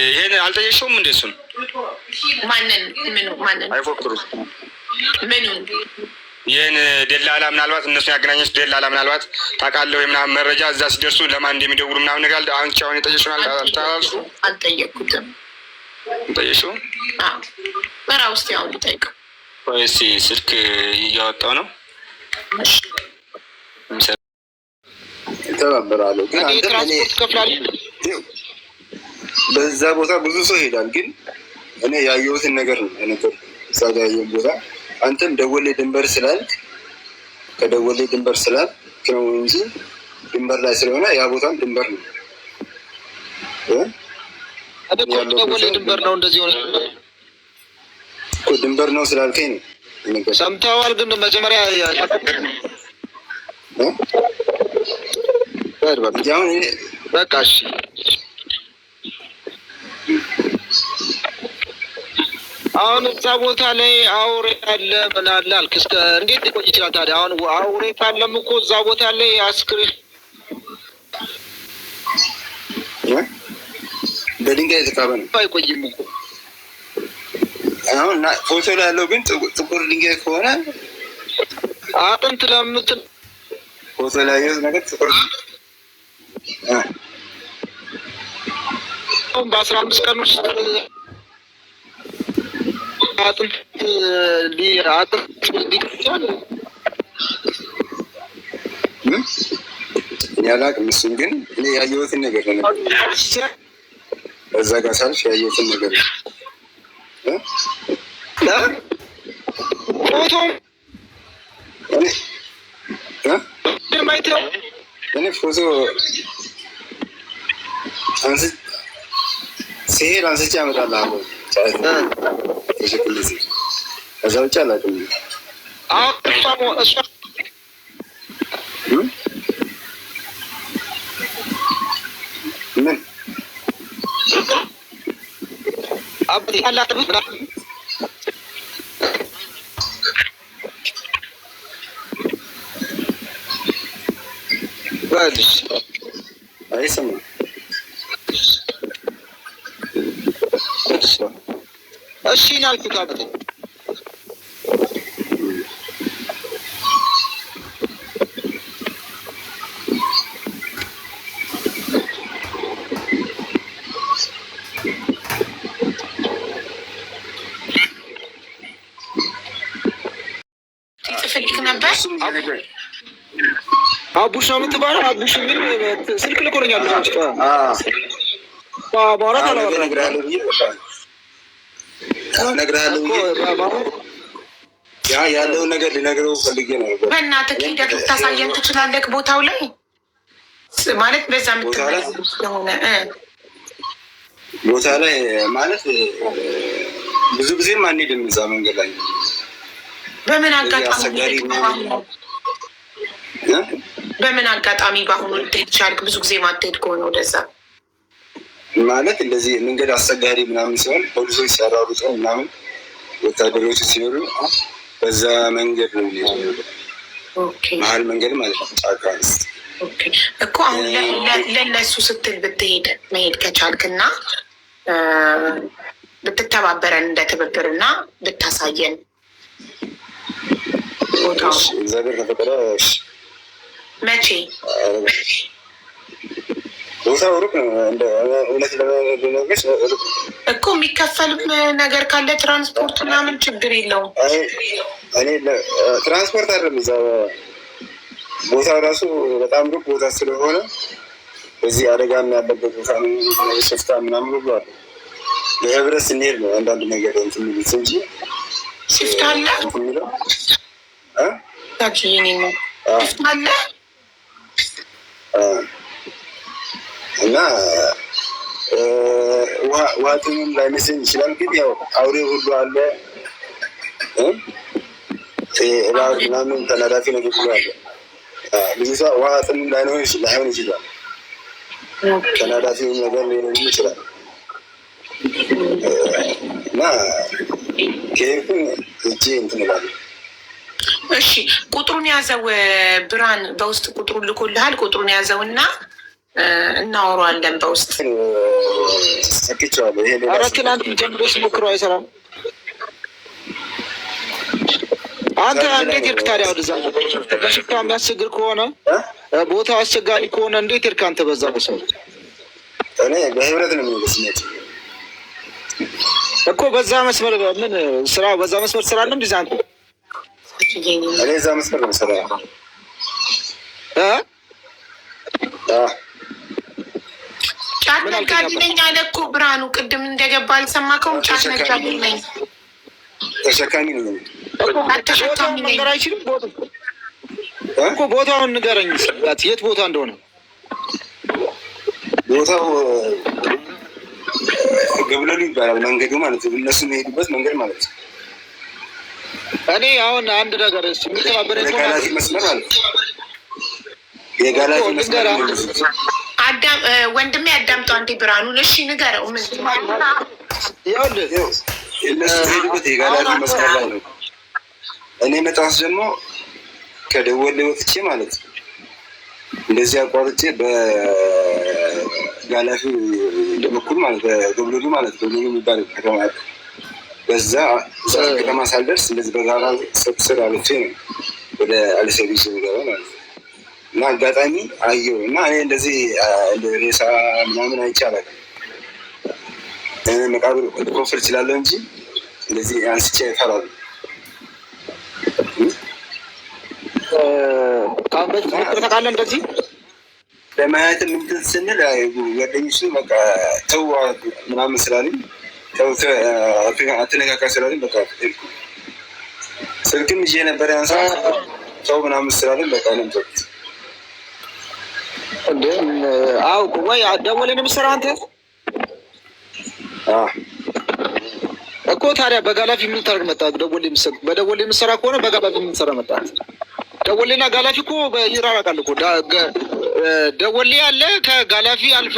C: ይሄን አልጠየቅሽውም? እንደ እሱን
A: ማንን
C: አይፎክሩ
A: ምኑን
C: ይህን ደላላ ምናልባት እነሱ ያገናኘች ደላላ ምናልባት ታውቃለህ ወይ ምናምን መረጃ እዛ ሲደርሱ ለማን እንደሚደውሉ ምናምን ነገር አንቺ አሁን የጠየቅሽውን አልታላልሱ?
A: አልጠየቅኩትም።
C: ጠየቅሽው?
A: በራ ውስጥ ያው ልጠይቀው
C: ወይስ ስልክ እያወጣው ነው?
G: ተባበራለሁ ግን ትራንስፖርት ከፍላለሁ። በዛ ቦታ ብዙ ሰው ይሄዳል። ግን እኔ ያየሁትን ነገር ነው ነገር እዛ ጋር ያየሁት ቦታ አንተም ደወሌ ድንበር ስላልክ ከደወሌ ድንበር ስላልክ ነው እንጂ ድንበር ላይ ስለሆነ ያ ቦታም ድንበር ነው።
E: ደወሌ ድንበር ነው እንደዚህ ሆነ
G: እኮ ድንበር ነው ስላልከኝ ነው።
E: ሰምተዋል። ግን መጀመሪያ በቃ እሺ አሁን እዛ ቦታ ላይ አውሬ አለ ምን አለ አልክ። እስከ እንዴት ሊቆይ ይችላል ታዲያ? አሁን አውሬ ካለም እኮ እዛ ቦታ ላይ አስክሬን
G: በድንጋይ የተካበ ነው።
E: አይቆይም እኮ
G: አሁን ፎቶ ላይ ያለው ግን ጥቁር ድንጋይ ከሆነ
E: አጥንት ለምትል
G: ፎቶ ላይ ያለው ነገር ጥቁር
E: በ15 ቀን ውስጥ አጥንት ሊቀጫል
G: ያላቅም። እሱን ግን እኔ ያየሁትን ነገር ነው። እዛ ጋር ሳልፍ ያየሁትን ነገር ነው።
E: ፎቶ
G: እኔ ፎቶ ሲሄድ አንስቼ አመጣልሃለሁ። ከዛ ውጭ አላውቅም። ምን አይሰማም።
E: እሺ ናልኩት አብቴ
A: ትፈልግ ነበር።
E: አቡሽ ነው የምትባለው። አቡሽ ምን ስልክ ልኮልኛል። ማውራት
G: እነግርሃለሁ ያለውን ነገር ልነግረው ፈልጌ ነው።
A: በእናትህ ሂደት ልታሳየን ትችላለህ? ቦታው ላይ ማለት በዛ የምትመለስ ስለሆነ
G: ቦታ ላይ ማለት ብዙ ጊዜም አንሄድም እዛ መንገድ ላይ።
A: በምን አጋጣሚ በአሁኑ ልትሄድ ቻልክ? ብዙ ጊዜ ማትሄድ ከሆነ ወደዛ
G: ማለት እንደዚህ መንገድ አስቸጋሪ ምናምን ሲሆን ፖሊሶች ሲያራሩጡ ምናምን ወታደሮች ሲኖሩ በዛ መንገድ ነው መሀል መንገድ ማለት ነው። ጫካ
A: እኮ አሁን ለነሱ ስትል ብትሄድ መሄድ ከቻልክና ብትተባበረን እንደ ትብብርና ብታሳየን ቦታው
G: እግዚአብሔር ከፈቀደ
A: መቼ
G: ቦታው ሩቅ ነው። እንደ እውነት ለመናገር
A: እኮ የሚከፈል ነገር ካለ ትራንስፖርት ምናምን ችግር የለውም።
G: እኔ ትራንስፖርት አይደለም እዛ ቦታው ራሱ በጣም ሩቅ ቦታ ስለሆነ እዚህ አደጋም ያለበት ቦታ ነው። ሽፍታ ምናምን ሁሉ አለ። ለህብረት ስንሄድ ነው አንዳንድ ነገር እንትን የሚሉት እንጂ
A: ሽፍታ አለ ሽፍታ አለ
G: እና ዋጥንም ላይመስለኝ ይችላል። ግን ያው አውሬ ሁሉ አለ ምናምን ተናዳፊ ነገር ሁሉ አለ። ልጅቷ ዋጥንም ላይሆን ይችላል። ተናዳፊ ነገር ሊሆን ይችላል። እና ከሄድኩኝ እጄ እንትን እላለሁ።
A: እሺ ቁጥሩን ያዘው ብርሃን በውስጥ ቁጥሩን ልኮልሃል። ቁጥሩን ያዘው እና እናወራለን በውስጥ
G: ሰክቼዋለሁ። ይሄ
E: ኧረ ትናንት ጀምሮ ስሞክረው አይሰራም። አንተ እንዴት ሄድክ ታዲያ ወደዛ? በሽፍታ የሚያስቸግር ከሆነ ቦታው አስቸጋሪ ከሆነ እንዴት ሄድክ አንተ በዛ? በሰው
G: እኔ በህብረት ነው የሚወስነት
E: እኮ በዛ መስመር ምን ስራ በዛ መስመር ስራ አለ እንዴ? አንተ
G: እኔ እዛ መስመር ነው ስራ
A: ጫት ነጋዴ ነኝ አለ እኮ ብርሃኑ። ቅድም እንደገባ አልሰማከውም? ጫት ነጋዴ ነኝ
G: ተሸካሚ ነው
E: ተሸካሚ ነገር አይችልም እኮ። ቦታውን ንገረኝ የት ቦታ እንደሆነ።
G: ቦታው ገብለሉ ይባላል መንገዱ ማለት ነው። እነሱ የሚሄዱበት መንገድ ማለት ነው።
E: እኔ አሁን አንድ ነገር የሚተባበረ
G: የጋላፊ መስመር ማለት የጋላፊ መስመር
A: ወንድሜ ያዳምጠው አንዴ ብርሃኑን። እሺ ንገረው።
G: እነሱ ሄዱበት የጋላፊ መስመር ላይ ነው። እኔ መጣሁት ደግሞ ከደወሌ ወጥቼ ማለት ነው እንደዚህ አቋርጬ በጋላፊ በኩል ማለት በገብለሉ ማለት ገብለሉ የሚባል ከተማ በዛ ከተማ ሳልደርስ እንደዚህ በጋራ ስር አልፌ ነው ወደ አልሸቢሽ የሚገባ ማለት ነው። እና አጋጣሚ አየሁ እና እኔ እንደዚህ ሬሳ ምናምን አይቻላል መቃብር ኮፍር እችላለሁ እንጂ እንደዚህ አንስቼ ይፈራሉ።
E: ታውቃለህ እንደዚህ
G: ለማየት ምንትን ስንል ጓደኞች በቃ ተው ምናምን ስላለኝ አትነካካ ስላለኝ በቃ ስልክም ይዤ ነበር ያንሳ ሰው ምናምን ስላለኝ በቃ ነበር።
E: አዎ ወይ ደወልን የምትሰራ አንተ እኮ ታዲያ በጋላፊ ምን ታርግ መጣ? በደወሌ የምትሰራ ከሆነ በጋላፊ ምን ትሰራ መጣ? ደወሌና ጋላፊ እኮ ይራራቃል እኮ። ደወሌ ያለ ከጋላፊ አልፈ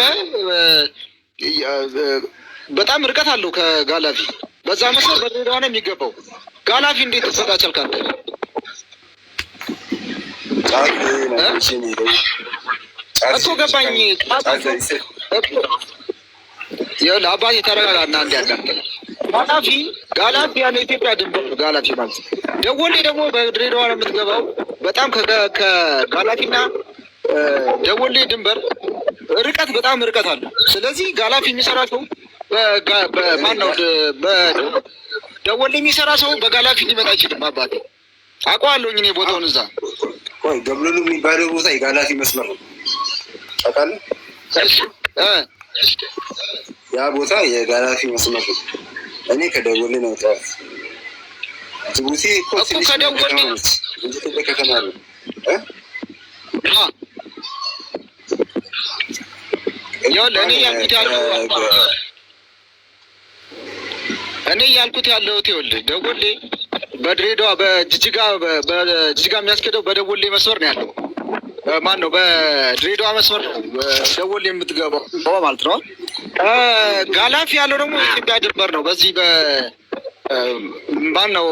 E: በጣም ርቀት አለው ከጋላፊ። በዛ መስመር በድሬዳዋ ነው የሚገባው። ጋላፊ እንዴት ተሰጣቸል ካንተ እኮ ገባኝ። ይኸውልህ አባቴ ተረጋጋና እንዲያዳምጠኝ። ጋላፊ ያለ ኢትዮጵያ ድንበር ነው ጋላፊ ማለት። ደወሌ ደግሞ በድሬዳዋ ነው የምትገባው። በጣም ከጋላፊና ደወሌ ድንበር ርቀት በጣም ርቀት አለው። ስለዚህ ጋላፊ የሚሰራ ሰው ማነው ደወሌ የሚሰራ ሰው በጋላፊ ሊመጣ አይችልም። አባቴ አውቀዋለሁኝ እኔ ቦታውን እዛ
G: ገብሎሉ የሚባለው ቦታ የጋላፊ መስመር ነው ታውቃለህ? ያ ቦታ የጋላፊ መስመር ነው። እኔ ከደወሌ ነው የወጣሁት። ጅቡቲ እኮ ከደወሌ ከተማ ነው።
E: እኔ ያልኩት ያለሁት ይኸውልህ ደወሌ በድሬዳዋ በጅጅጋ የሚያስኬደው በደወሌ መስመር ነው ያለው። ማን ነው በድሬዳዋ መስመር ነው ደወሌ የምትገባው ማለት ነው። ጋላፊ ያለው ደግሞ የኢትዮጵያ ድንበር ነው። በዚህ ማን ነው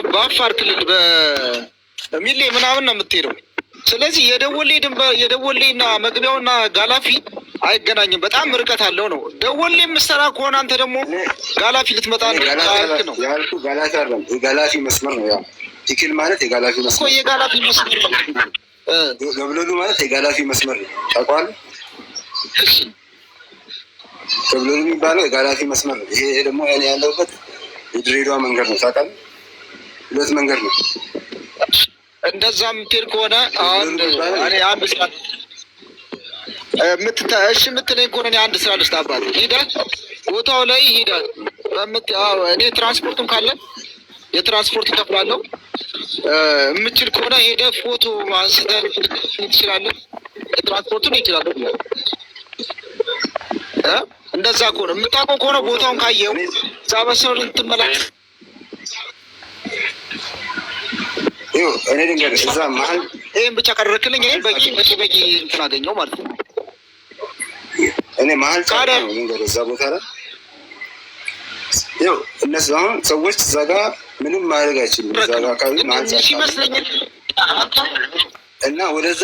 E: በአፋር ክልል በሚሌ ምናምን ነው የምትሄደው። ስለዚህ የደወሌና መግቢያውና ጋላፊ አይገናኝም። በጣም ርቀት አለው ነው። ደወሌ የምትሰራ ከሆነ አንተ ደግሞ ጋላፊ ልትመጣ ነው
G: ያልኩ። ጋላፊ አይደለም የጋላፊ መስመር ነው። ያ ቲክል ማለት የጋላፊ መስመር
E: የጋላፊ መስመር
G: ገብሎሉ ማለት የጋላፊ መስመር ነው። ታውቀዋለህ? ገብሎሉ የሚባለው የጋላፊ መስመር ነው። ይሄ ደግሞ እኔ ያለሁበት የድሬዳዋ መንገድ ነው። ታውቃለህ? ሁለት መንገድ ነው።
E: እንደዛ የምትሄድ ከሆነ አሁን እኔ አንድ ስራ እሺ የምትለኝ ከሆነ እኔ አንድ ስራ ልስጥ አባት። ሂደህ ቦታው ላይ ሂደህ እኔ ትራንስፖርቱም ካለ የትራንስፖርት እከፍላለሁ። የምችል ከሆነ ሄደህ ፎቶ አንስተህ ትችላለህ። የትራንስፖርቱን ይችላለሁ። እንደዛ ከሆነ የምታውቀው ከሆነ ቦታውን ካየው እዛ በሰው ልትመላለስ
G: እኔ ድንገት እዛ መሀል
E: ይህን ብቻ ቀረክልኝ እኔ በቂ እንትን አገኘው ማለት ነው።
G: እኔ መሀል መንገድ እዛ ቦታ ላይ ይኸው እነሱ አሁን ሰዎች እዛ ጋር ምንም ማድረግ አይችሉም። እዛ ጋር አካባቢ መሀል
E: ይመስለኛል
G: እና ወደዛ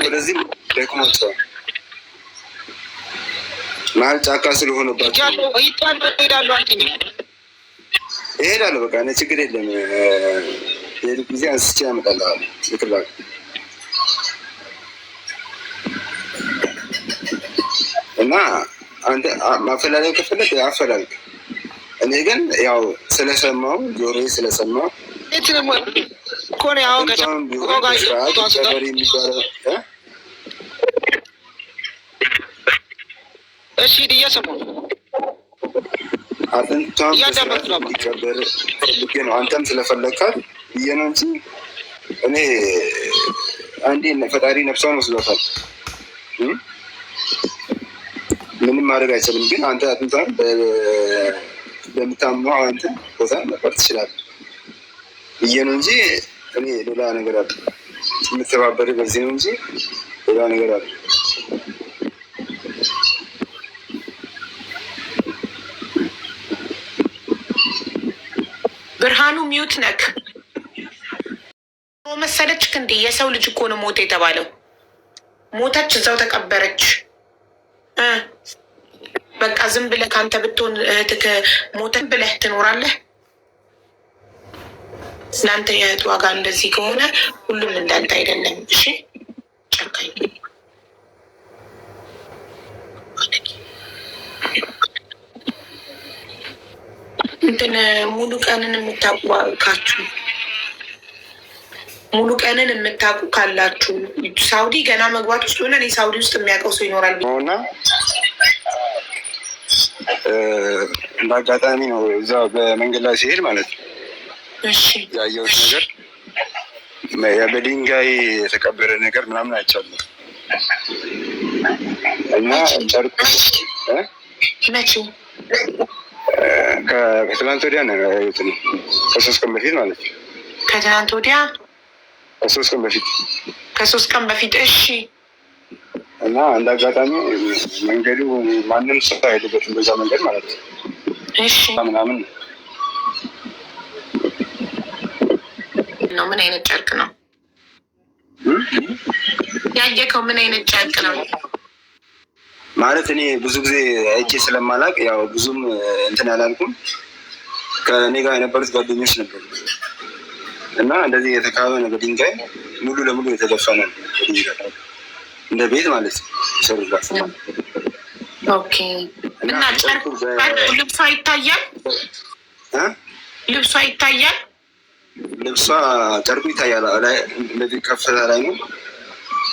G: ወደዚህ ደክሟቸዋል። መሀል ጫካ ስለሆነባቸው እሄዳለሁ። በቃ እኔ ችግር የለም። የሄዱ ጊዜ አንስቼ ያመጣልሃል። ልክላ እና አንተ ማፈላለግ ከፈለግ አፈላልግ። እኔ ግን ያው ስለሰማው ጆሮዬ ስለሰማው አጥንቷን እንዲቀበር ፈልጌ ነው። አንተም ስለፈለግካት ብዬ ነው እንጂ እኔ አንዴ ፈጣሪ ነፍሷን ወስዶታል። ምንም ማድረግ አይችልም። ግን አንተ አጥንቷን በምታምነው አንተ ቦታ መቅበር ትችላለህ ብዬ ነው እንጂ እኔ ሌላ ነገር አለ የምተባበር በዚህ ነው እንጂ ሌላ ነገር አለ።
A: ብርሃኑ ሚዩት ነክ መሰለችክ እንዴ? የሰው ልጅ እኮ ነው ሞት የተባለው። ሞተች፣ እዛው ተቀበረች። በቃ ዝም ብለህ ከአንተ ብትሆን እህትህ ሞተን ብለህ ትኖራለህ? ለአንተ የእህት ዋጋ እንደዚህ ከሆነ ሁሉም እንዳንተ አይደለም። እሺ ጨካኝ እንትን ሙሉ ቀንን የምታውቃችሁ ሙሉ ቀንን የምታውቁ ካላችሁ ሳውዲ ገና መግባት ውስጥ ሆነ እኔ ሳውዲ ውስጥ የሚያውቀው ሰው ይኖራል
G: እና እንደ አጋጣሚ ነው እዛ በመንገድ ላይ ሲሄድ ማለት ነው ያየሁት ነገር በድንጋይ የተቀበረ ነገር ምናምን አይቻልም። እና ጨርቁ
A: መቼ
G: ከትላንት ወዲያ ነው ያየሁት፣ ከ3 ቀን በፊት ማለት ነው።
A: ከትላንት ወዲያ
G: ከ3 ቀን በፊት
A: እሺ።
G: እና እንደ አጋጣሚ መንገዱ ማንም ሰው አይሄድበትም በዛ መንገድ ማለት ነው።
A: እሺ
G: ምናምን
A: ነው። ምን አይነት ጨርቅ ነው ያየከው? ምን አይነት ጨርቅ ነው
G: ማለት እኔ ብዙ ጊዜ አይቼ ስለማላቅ ያው ብዙም እንትን አላልኩም። ከእኔ ጋር የነበሩት ጓደኞች ነበሩ እና እንደዚህ የተካበ ነው በድንጋይ ሙሉ ለሙሉ የተደፈነ ነው በድንጋይ እንደ ቤት ማለት ነው ይሰሩላት።
A: ኦኬ። እና ጨርቁ ልብሷ ይታያል? ልብሷ ይታያል?
G: ልብሷ ጨርቁ ይታያል። ላይ እንደዚህ ከፍታ ላይ ነው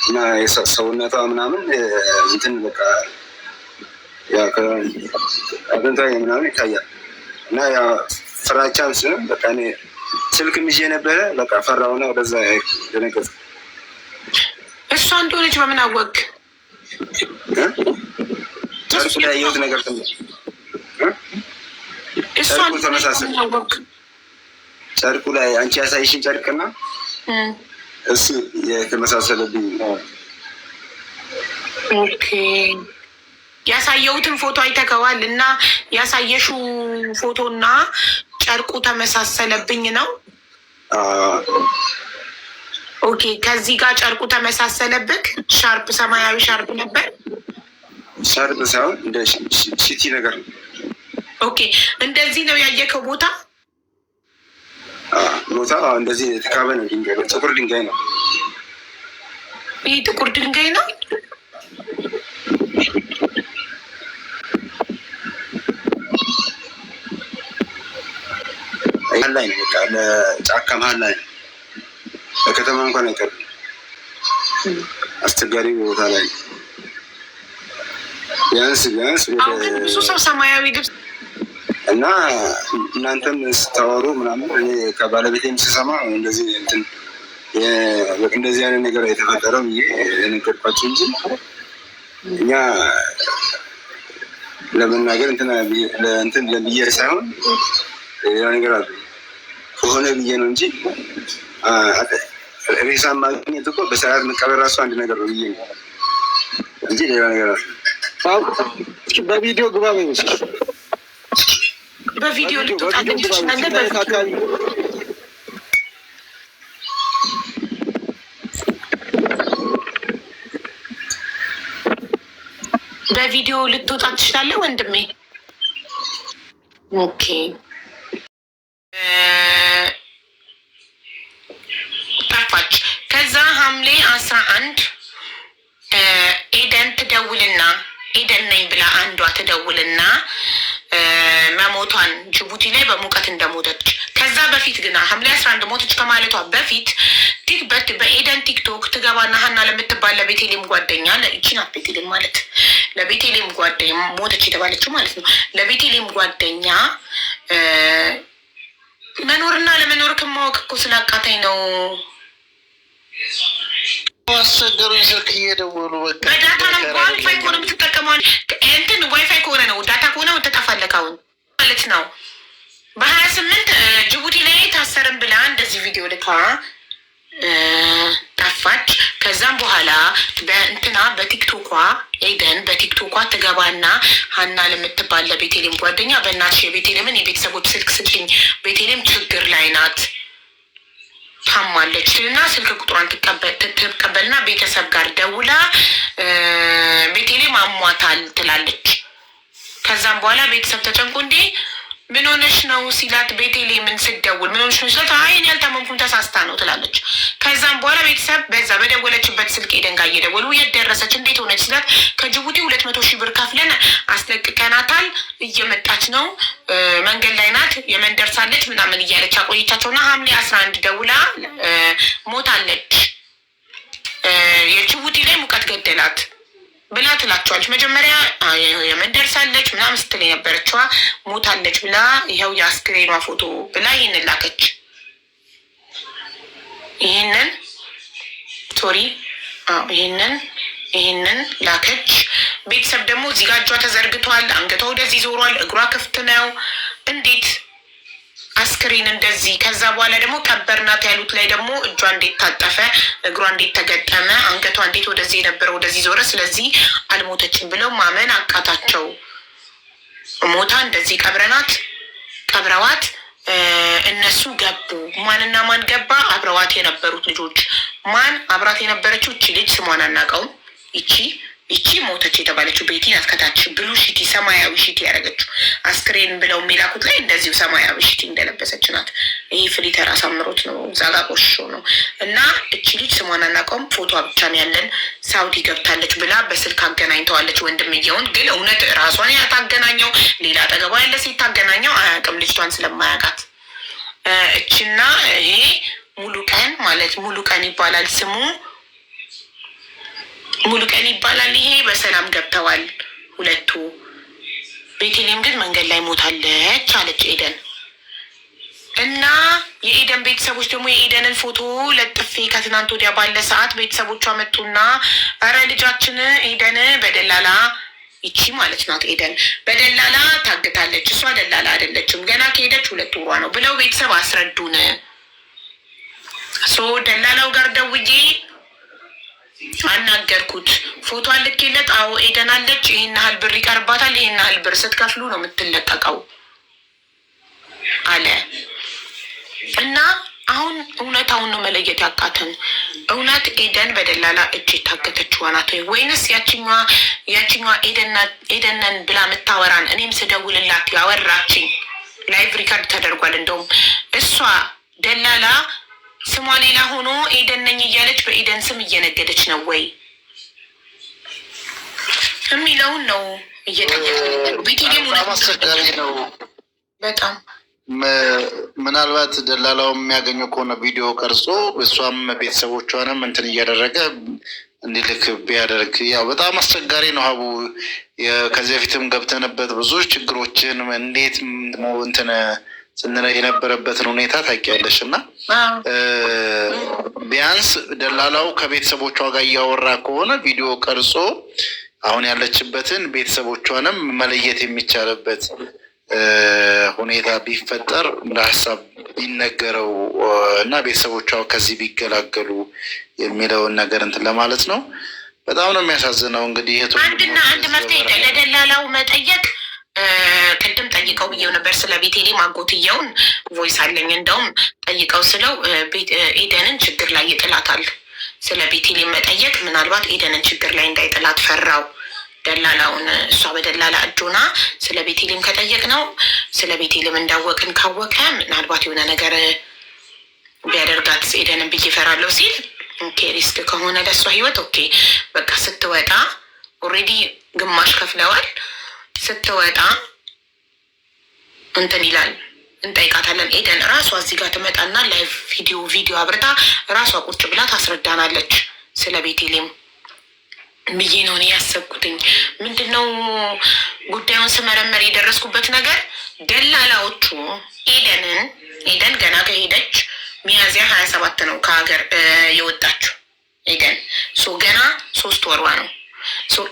G: እና ሰውነቷ ምናምን እንትን በቃ ያ ከአጥንቷ ምናምን ይታያል። እና ያ ፍራቻም ስም በቃ እኔ ስልክም ይዤ ነበረ በቃ ፈራውና ወደዛ ደነገጥኩ። እሷ
A: እንደሆነች በምን አወቅ?
G: ጨርቁ ላይ ያየሁት ነገር ጨርቁ ተመሳሰለ። ጨርቁ ላይ አንቺ ያሳይሽን ጨርቅና እሱ የተመሳሰለብኝ።
A: ኦኬ። ያሳየሁትን ፎቶ አይተከዋል እና ያሳየሽው ፎቶና ጨርቁ ተመሳሰለብኝ ነው? ኦኬ። ከዚህ ጋር ጨርቁ ተመሳሰለብክ? ሻርፕ ሰማያዊ ሻርፕ ነበር?
G: ሻርፕ ሳይሆን እንደ ሲቲ ነገር ነው።
A: ኦኬ። እንደዚህ ነው ያየከው ቦታ?
G: ቦታ እንደዚህ የተካበ ነው። ድንጋይ ጥቁር ድንጋይ ነው።
A: ይህ ጥቁር ድንጋይ ነው።
G: መሀል ላይ ነው። በቃ ለጫካ መሀል ላይ ነው። በከተማ እንኳን አይቀርም። አስቸጋሪ ቦታ ላይ ቢያንስ
A: ብዙ ሰው ሰማያዊ ልብስ
G: እና እናንተም ስታወሩ ምናምን እኔ ከባለቤቴም ስሰማ እንደዚህ እንትን እንደዚህ አይነት ነገር የተፈጠረው ብዬ የነገርኳቸው እንጂ እኛ ለመናገር እንትን ለብዬ ሳይሆን ሌላ ነገር አለ ከሆነ ብዬ ነው እንጂ ሬሳ ማግኘት እኮ በሰዓት መቀበር ራሱ አንድ ነገር ነው ብዬ ነው እንጂ ሌላ ነገር አለ።
E: በቪዲዮ ግባ በይመስል
A: በቪዲዮ ልትወጣለች ትችላለህ። በቪዲዮ ልትወጣ ትችላለህ ወንድሜ። ኦኬ። ጠፋች። ከዛ ሐምሌ 11 ኤደን ትደውልና ኤደን ነኝ ብላ አንዷ ትደውልና መሞቷን ጅቡቲ ላይ በሙቀት እንደሞተች። ከዛ በፊት ግና ሐምሌ 11 ሞተች ከማለቷ በፊት በኤደን ቲክቶክ ትገባና ሀና ለምትባል ለቤቴሌም ጓደኛ ለእቺናት ቤቴሌም ማለት ለቤቴሌም ጓደኛ ሞተች የተባለችው ማለት ነው። ለቤቴሌም ጓደኛ መኖርና ለመኖር ከማወቅ እኮ ስላቃተኝ ነው
E: አስቸገሩኝ። ስልክ እየደወሉ በቃ
A: በዳታ ነው። ዋይፋይ ከሆነ የምትጠቀመው እንትን ዋይፋይ ከሆነ ነው። ዳታ ከሆነ ተጠፋለህ አሁን ማለት ነው። በ28 ጅቡቲ ላይ ታሰርም ብላ እንደዚህ ቪዲዮ ልካ ጠፋች። ከዛም በኋላ በእንትና በቲክቶኳ ኤደን በቲክቶኳ ትገባና ሀና ለምትባል ለቤቴሌም ጓደኛ በእናትሽ የቤቴሌምን የቤተሰቦች ስልክ ስጭኝ፣ ቤቴሌም ችግር ላይ ናት ታማለች እና ስልክ ቁጥሯን ትቀበልና ቤተሰብ ጋር ደውላ ቤቴሌም አሟታል ትላለች። ከዛም በኋላ ቤተሰብ ተጨንቆ እንዴ ምን ሆነሽ ነው ሲላት ቤቴሌምን ስደውል ምን ሆነሽ ነው ሲላት አይ እኔ አልታመምኩም ተሳስታ ነው ትላለች። ከዛም በኋላ ቤተሰብ በዛ በደወለችበት ስልክ ኤደን ጋር እየደወሉ የት ደረሰች እንዴት ሆነች ሲላት ከጅቡቲ 200,000 ብር ከፍለን አስለቅቀናታል እየመጣች ነው መንገድ ላይ ናት የመን ደርሳለች ምናምን እያለች አቆየቻቸውና ሐምሌ 11 ደውላ ሞታለች የጅቡቲ ላይ ሙቀት ገደላት ብላ ትላቸዋለች። መጀመሪያ የመን ደርሳለች ምናምን ስትል የነበረችዋ ሞታለች ብላ ይኸው የአስክሬኗ ፎቶ ብላ ይህንን ላከች። ይህንን ላከች። ቤተሰብ ደግሞ እዚህ ጋር እጇ ተዘርግቷል፣ አንገቷ ወደዚህ ዞሯል፣ እግሯ ክፍት ነው። እንዴት አስክሬን እንደዚህ ከዛ በኋላ ደግሞ ቀበርናት ያሉት ላይ ደግሞ እጇ እንዴት ታጠፈ፣ እግሯ እንዴት ተገጠመ፣ አንገቷ እንዴት ወደዚህ የነበረ ወደዚህ ዞረ፣ ስለዚህ አልሞተችም ብለው ማመን አቃታቸው። ሞታ እንደዚህ ቀብረዋት እነሱ ገቡ። ማንና ማን ገባ? አብረዋት የነበሩት ልጆች። ማን አብራት የነበረችው እቺ ልጅ ስሟን አናውቀውም። ይቺ ሞተች የተባለችው ቤቲ ናት። ከታች ብሉ ሽቲ ሰማያዊ ሽቲ ያደረገችው አስክሬን ብለው የሚላኩት ላይ እንደዚሁ ሰማያዊ ሽቲ እንደለበሰች ናት። ይህ ፍሊተር አሳምሮት ነው እዛ ጋ ቆሾ ነው። እና እቺ ልጅ ስሟን አናውቀውም፣ ፎቶ ብቻ ነው ያለን። ሳውዲ ገብታለች ብላ በስልክ አገናኝተዋለች ወንድምየውን። ግን እውነት ራሷን ያታገናኘው ሌላ አጠገቧ ያለ ሴት ታገናኘው አያውቅም፣ ልጅቷን ስለማያውቃት። እችና ይሄ ሙሉ ቀን ይባላል ስሙ ሙሉ ቀን ይባላል። ይሄ በሰላም ገብተዋል ሁለቱ። ቤቴሌም ግን መንገድ ላይ ሞታለች አለች ኤደን። እና የኤደን ቤተሰቦች ደግሞ የኤደንን ፎቶ ለጥፌ ከትናንት ወዲያ ባለ ሰዓት ቤተሰቦቿ መጡና እረ ልጃችን ኤደን በደላላ ይቺ ማለት ናት ኤደን በደላላ ታግታለች፣ እሷ ደላላ አይደለችም፣ ገና ከሄደች 2 ወሯ ነው ብለው ቤተሰብ አስረዱን። ደላላው ጋር ደውዬ አናገርኩት። ፎቶ አልኬለት አዎ ኤደን አለች፣ ይሄን ያህል ብር ይቀርባታል፣ ይሄን ያህል ብር ስትከፍሉ ነው የምትለቀቀው አለ። እና አሁን እውነታውን ነው መለየት ያቃተን። እውነት ኤደን በደላላ እጅ የታገተችው ናት ወይንስ ያችኛዋ ኤደንን ብላ የምታወራን እኔም ስደውልላት ያወራችኝ ላይቭ ሪካርድ ተደርጓል። እንደውም እሷ ደላላ ስሟ ሌላ ሆኖ ኤደን ነኝ እያለች በኤደን ስም እየነገደች ነው ወይ የሚለውን ነው እየጠየቁ። ቤቴሌም
E: አስቸጋሪ ነው በጣም። ምናልባት ደላላው የሚያገኘው ከሆነ ቪዲዮ ቀርጾ እሷም ቤተሰቦቿንም እንትን እያደረገ እንዲልክ ቢያደርግ ያው በጣም አስቸጋሪ ነው። ሀቡ ከዚህ በፊትም ገብተንበት ብዙ ችግሮችን እንዴት እንትን ስንለ የነበረበትን ሁኔታ ታውቂያለሽ። እና ቢያንስ ደላላው ከቤተሰቦቿ ጋር እያወራ ከሆነ ቪዲዮ ቀርጾ አሁን ያለችበትን ቤተሰቦቿንም መለየት የሚቻልበት ሁኔታ ቢፈጠር እንደ ሀሳብ ቢነገረው እና ቤተሰቦቿ ከዚህ ቢገላገሉ የሚለውን ነገር እንትን ለማለት ነው። በጣም ነው የሚያሳዝነው። እንግዲህ
A: አንድ መፍትሄ ለደላላው መጠየቅ ቅድም ጠይቀው ብዬው ነበር። ስለ ቤቴሌም አጎትየውን ቮይስ አለኝ። እንደውም ጠይቀው ስለው ኤደንን ችግር ላይ ይጥላታል። ስለ ቤቴሌም መጠየቅ ምናልባት ኤደንን ችግር ላይ እንዳይጥላት ፈራው ደላላውን። እሷ በደላላ እጆና ስለ ቤቴሌም ከጠየቅ ነው ስለ ቤቴሌም እንዳወቅን ካወቀ ምናልባት የሆነ ነገር ቢያደርጋት ኤደንን ብዬ እፈራለሁ ሲል ኦኬ ሪስክ ከሆነ ለእሷ ህይወት ኦኬ በቃ ስትወጣ ኦልሬዲ ግማሽ ከፍለዋል። ስትወጣ እንትን ይላል እንጠይቃታለን። ኤደን ራሷ እዚህ ጋር ትመጣና ላይቭ ቪዲዮ አብርታ ራሷ ቁጭ ብላ ታስረዳናለች ስለ ቤቴሌም ብዬ ነው እኔ ያሰብኩትኝ። ምንድነው ጉዳዩን ስመረመር የደረስኩበት ነገር ደላላዎቹ ኤደን ገና ከሄደች ሚያዝያ 27 ነው ከሀገር የወጣችው ኤደን ገና 3 ወሯ ነው።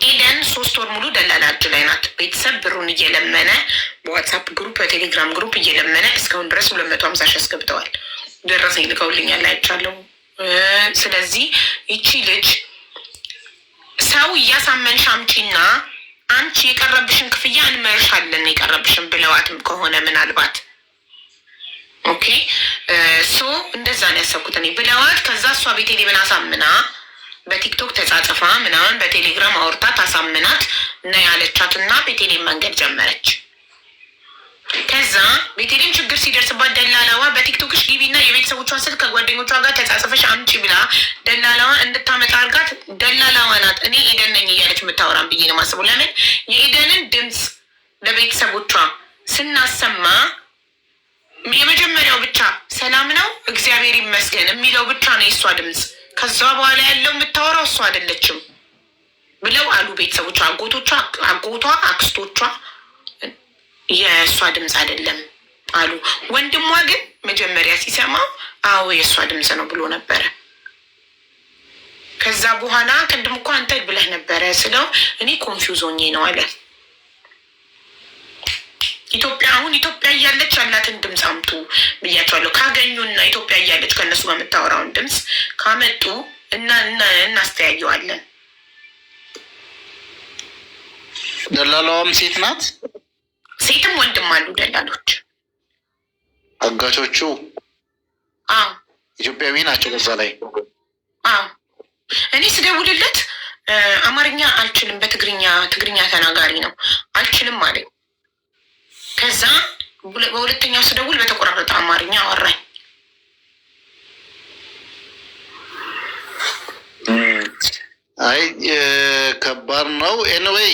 A: ኤደን 3 ወር ሙሉ ደላላ እጅ ላይ ናት። ቤተሰብ ብሩን እየለመነ በዋትሳፕ ግሩፕ በቴሌግራም ግሩፕ እየለመነ እስካሁን ድረስ 250 ሺህ አስገብተዋል። ደረሰኝ ልከውልኛል አይቻለሁ። ስለዚህ ይቺ ልጅ ሰው እያሳመንሽ አምጪና አንቺ የቀረብሽን ክፍያ እንመርሻለን የቀረብሽን ብለዋትም ከሆነ ምናልባት ኦኬ እንደዛ ነው ያሰብኩት እኔ ብለዋት ከዛ እሷ ቤቴሌምን አሳምና በቲክቶክ ተጻጽፋ ምናምን በቴሌግራም አውርታ ታሳምናት እና ያለቻትና ቤቴሌም መንገድ ጀመረች። ከዛ ቤቴሌም ችግር ሲደርስባት ደላላዋ በቲክቶክሽ ግቢና የቤተሰቦቿን ስልክ ከጓደኞቿ ጋር ተጻጽፈሽ አምጪ ብላ ደላላዋ እንድታመጣ አድርጋት። ደላላዋ ናት እኔ ኤደን ነኝ እያለች የምታወራን ብዬ ነው የማስበው። ለምን የኤደንን ድምፅ ለቤተሰቦቿ ስናሰማ የመጀመሪያው ብቻ ሰላም ነው እግዚአብሔር ይመስገን የሚለው ብቻ ነው የእሷ ድምፅ። ከዛ በኋላ ያለው የምታወራው እሷ አይደለችም ብለው አሉ ቤተሰቦቿ፣ አጎቷ፣ አክስቶቿ የእሷ ድምፅ አይደለም አሉ። ወንድሟ ግን መጀመሪያ ሲሰማው አዎ የእሷ ድምፅ ነው ብሎ ነበረ። ከዛ በኋላ ቅድም እኮ አንተ ብለህ ነበረ ስለው እኔ ኮንፊውዝ ሆኜ ነው አለ። አሁን ኢትዮጵያ እያለች ያላትን ድምፅ አምጡ ብያቸዋለሁ። ካገኙና ኢትዮጵያ እያለች ከእነሱ በምታወራውን ድምፅ ካመጡ እናስተያየዋለን።
E: ደላላዋም ሴት ናት፣
A: ሴትም ወንድም አሉ ደላሎች።
E: አጋቾቹ ኢትዮጵያዊ ናቸው። በዛ ላይ
A: እኔ ስደውልለት አማርኛ አልችልም፣ ትግርኛ ተናጋሪ ነው አልችልም አለኝ። ከዛ በሁለተኛው ስደውል በተቆራረጠ አማርኛ አወራኝ።
E: አይ ከባድ ነው። ኤኒዌይ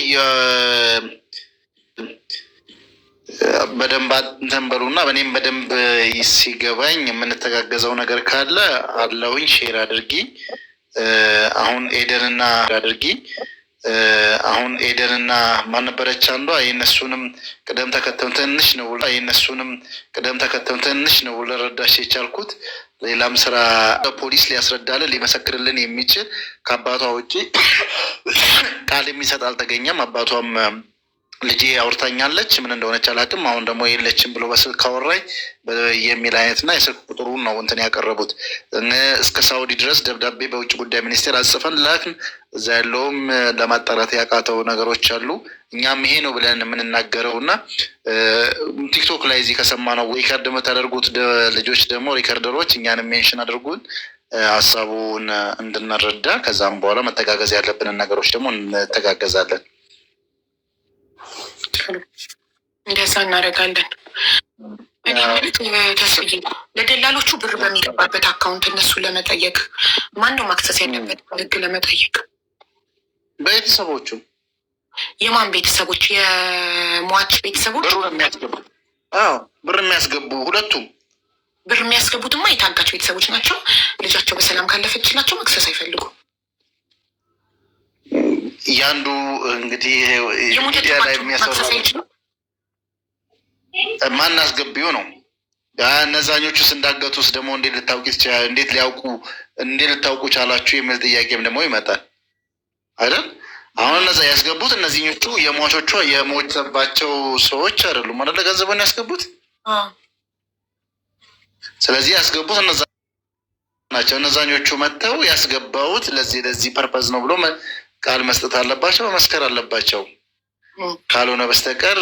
E: በደንብ እንትን በሉና በእኔም በደንብ ሲገባኝ የምንተጋገዘው ነገር ካለ አለውኝ ሼር አድርጊ። አሁን ኤደንና ማን ነበረች አንዷ የእነሱንም ቅደም ተከተል ትንሽ ነው ልረዳሽ የቻልኩት። ሌላም ስራ ፖሊስ ሊያስረዳልን ሊመሰክርልን የሚችል ከአባቷ ውጭ ቃል የሚሰጥ አልተገኘም። አባቷም ልጄ አውርታኛለች ምን እንደሆነች አላውቅም፣ አሁን ደግሞ የለችም ብሎ በስልክ አወራኝ የሚል አይነትና የስልክ ቁጥሩን ነው እንትን ያቀረቡት። እስከ ሳውዲ ድረስ ደብዳቤ በውጭ ጉዳይ ሚኒስቴር አጽፈን ላክን። እዛ ያለውም ለማጣራት ያቃተው ነገሮች አሉ። እኛም ይሄ ነው ብለን የምንናገረው እና ቲክቶክ ላይ እዚህ ከሰማነው ሪከርድ የምታደርጉት ልጆች ደግሞ ሪከርደሮች እኛንም ሜንሽን አድርጉን ሀሳቡን እንድንረዳ። ከዛም በኋላ መተጋገዝ ያለብንን ነገሮች ደግሞ እንተጋገዛለን።
A: እንደዛ እናደርጋለን። እኔ ማለት ተስብዬ ለደላሎቹ ብር በሚገባበት አካውንት እነሱን ለመጠየቅ ማን ነው ማክሰስ ያለበት? ህግ ለመጠየቅ
E: ቤተሰቦቹ።
A: የማን ቤተሰቦች? የሟች ቤተሰቦች
E: ብር የሚያስገቡ ሁለቱም።
A: ብር የሚያስገቡትማ የታጋች ቤተሰቦች ናቸው። ልጃቸው በሰላም ካለፈችላቸው መክሰስ አይፈልጉም።
E: ያንዱ እንግዲህ ሚዲያ ላይ የሚያሰራው ማን አስገቢው ነው። እነዛኞቹስ እንዳገቱስ ደግሞ እንዴት ልታውቂ ትችላለህ? እንዴት ልታውቁ ቻላችሁ የሚል ጥያቄም ደግሞ ይመጣል አይደል? አሁን እነዛ ያስገቡት እነዚህኞቹ የሟቾቿ የሞተባቸው ሰዎች አይደሉም አይደለ? ገንዘቡን ያስገቡት። ስለዚህ ያስገቡት እነዛ ናቸው። እነዛኞቹ መጥተው ያስገባውት ለዚህ ፐርፐዝ ነው ብሎ ቃል መስጠት አለባቸው፣ መመስከር አለባቸው። ካልሆነ በስተቀር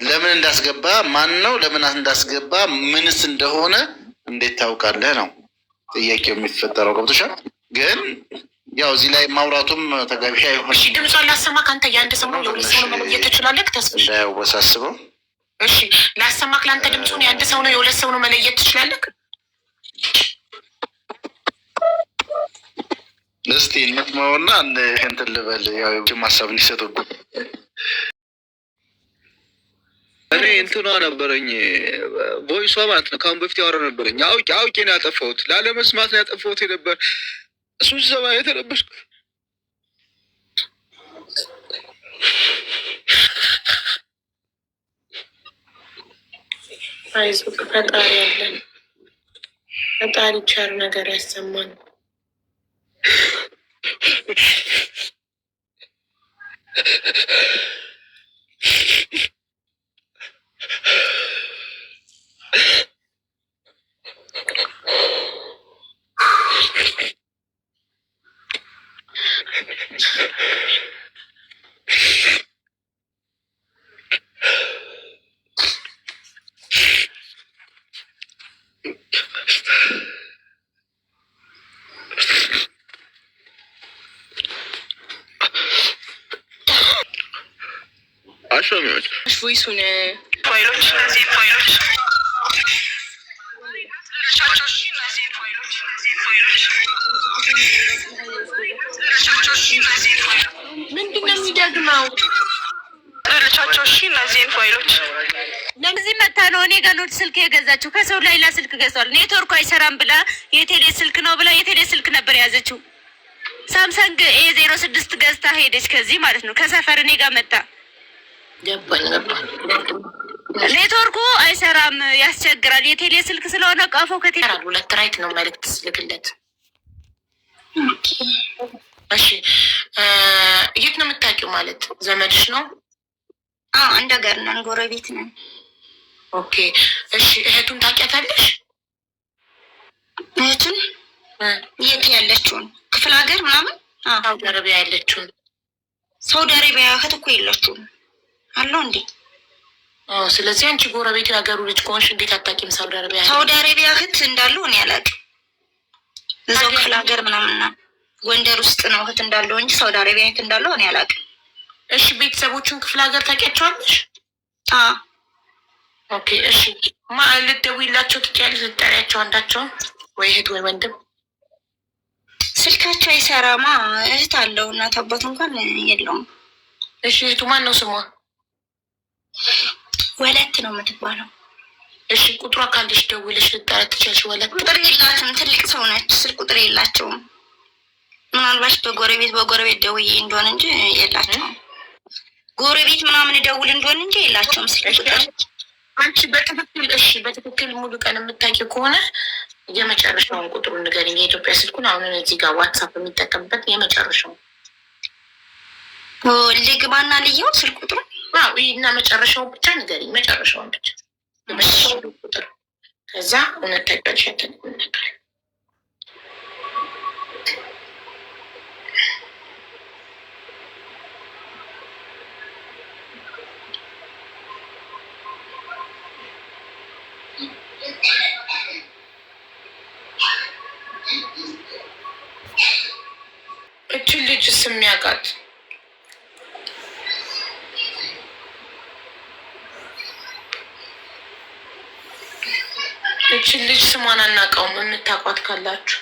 E: ለምን እንዳስገባ ማን ነው ለምን እንዳስገባ ምንስ እንደሆነ እንዴት ታውቃለህ ነው ጥያቄው የሚፈጠረው። ገብቶሻል? ግን ያው እዚህ ላይ ማውራቱም ተገቢ አይሆን።
A: እሺ ድምጿን ላሰማ ከአንተ የአንድ ሰው ነው የሁለት ሰው ነው መለየት ትችላለህ? ተስፋ
E: እንዳያወሳስበው።
A: እሺ ላሰማክ ለአንተ ድምፁን የአንድ ሰው ነው የሁለት ሰው ነው መለየት ትችላለህ?
E: እስቲ እንስማውና እንትን ልበል። ያው ሀሳብ እንዲሰጡብን
H: እኔ እንትኗ ነበረኝ ቮይሷ ማለት ነው። ከአሁን በፊት ያወራ ነበረኝ። አውቄ ነው ያጠፋሁት፣ ላለመስማት ነው ያጠፋሁት የነበር እሱ ሲሰማ የተረበሽኩ።
A: አይዞህ ፈጣሪ ያለን ፈጣሪ ቸር ነገር ያሰማን።
H: አሻሚዎች
A: ቮይሱን
F: ፋይሎች
A: ምንድን ነው የሚደግመው?
F: ልቻቸው እሺ፣ እነዚህን ፋይሎች
I: ለዚህ መታ ነው እኔ ጋር ኖት ስልክ የገዛችው። ከሰው ላይ ስልክ ገዝቷል። ኔትወርኩ አይሰራም ብላ የቴሌ ስልክ ነው ብላ የቴሌ ስልክ ነበር የያዘችው። ሳምሰንግ A06 ገዝታ ሄደች። ከዚህ ማለት ነው ከሰፈር እኔ ጋር መጣ። ኔትወርኩ አይሰራም፣ ያስቸግራል። የቴሌ ስልክ ስለሆነ ቀፎ ከቴሌ
A: ሁለት ራይት ነው መልዕክት ስልክለት። እሺ የት ነው የምታውቂው? ማለት ዘመድሽ ነው?
I: እንደ ገር ነን፣ ጎረቤት ነን።
A: ኦኬ እሺ። እህቱን ታውቂያታለሽ?
I: እህቱን የት ያለችውን? ክፍለ ሀገር ምናምን
A: ሳውዲ አረቢያ ያለችውን?
I: ሳውዲ አረቢያ እህት እኮ የለችውም አለው እንዴ?
A: ስለዚህ አንቺ ጎረቤቱ ያገሩ ልጅ ከሆንሽ እንዴት አታውቂም? ሳውዲ አረቢያ
I: እህት እንዳለው እኔ አላውቅም። እዛው ክፍለ ሀገር ምናምን ጎንደር ውስጥ ነው እህት እንዳለው እንጂ ሳውዲ አረቢያ እህት እንዳለው እኔ አላውቅም።
A: እሺ ቤተሰቦቹን ክፍለ ሀገር ታውቂያቸዋለሽ? ኦኬ እሺ። ልትደውይላቸው ትችያለሽ? ልትጠሪያቸው አንዳቸውን ወይ እህት ወይ ወንድም?
I: ስልካቸው አይሰራማ። እህት አለው እናት አባት እንኳን የለውም።
A: እሺ እህቱ ማን ነው ስሟ?
I: ወለት ነው የምትባለው።
A: እሺ ቁጥሯ ካለሽ ደውለሽ ልትጠሪያት ትችያለሽ? ወለት
I: ቁጥር የላትም፣ ትልቅ ሰው ነች። ስልክ ቁጥር የላቸውም። ምናልባት በጎረቤት ደውዬ እንደሆነ እንጂ የላቸውም። ጎረቤት ምናምን ደውል እንደሆነ እንጂ የላቸውም ስልክ ቁጥር።
A: አንቺ በትክክል ሙሉ ቀን የምታውቂው ከሆነ የመጨረሻውን ቁጥሩን ንገሪኝ። የኢትዮጵያ ስልኩን አሁን እዚህ ጋር ዋትሳፕ የሚጠቀምበት የመጨረሻው
I: ልግባና ልየው ስልክ ቁጥሩ
A: እና መጨረሻውን ብቻ ንገሪኝ። መጨረሻውን ብቻ የመጨረሻውን ቁጥር ከዛ እውነት ታውቂያለሽ አታውቂም ነገር እችን ልጅ ስም ያውቃት? እችን ልጅ ስሟን አናውቀውም። የምታውቋት ካላችሁ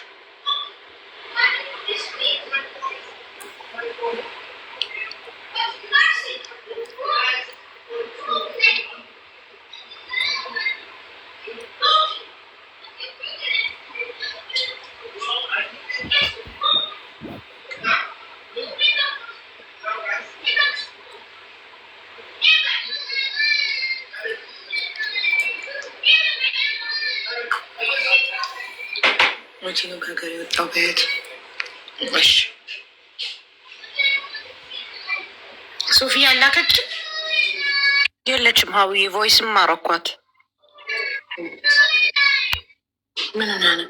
A: መቼ ነው ከሀገር የወጣው? በየት? እሺ ሶፊያ አላከች
B: የለችም። ሀዊ ቮይስም አረኳት።
A: ምን ሆና ነው?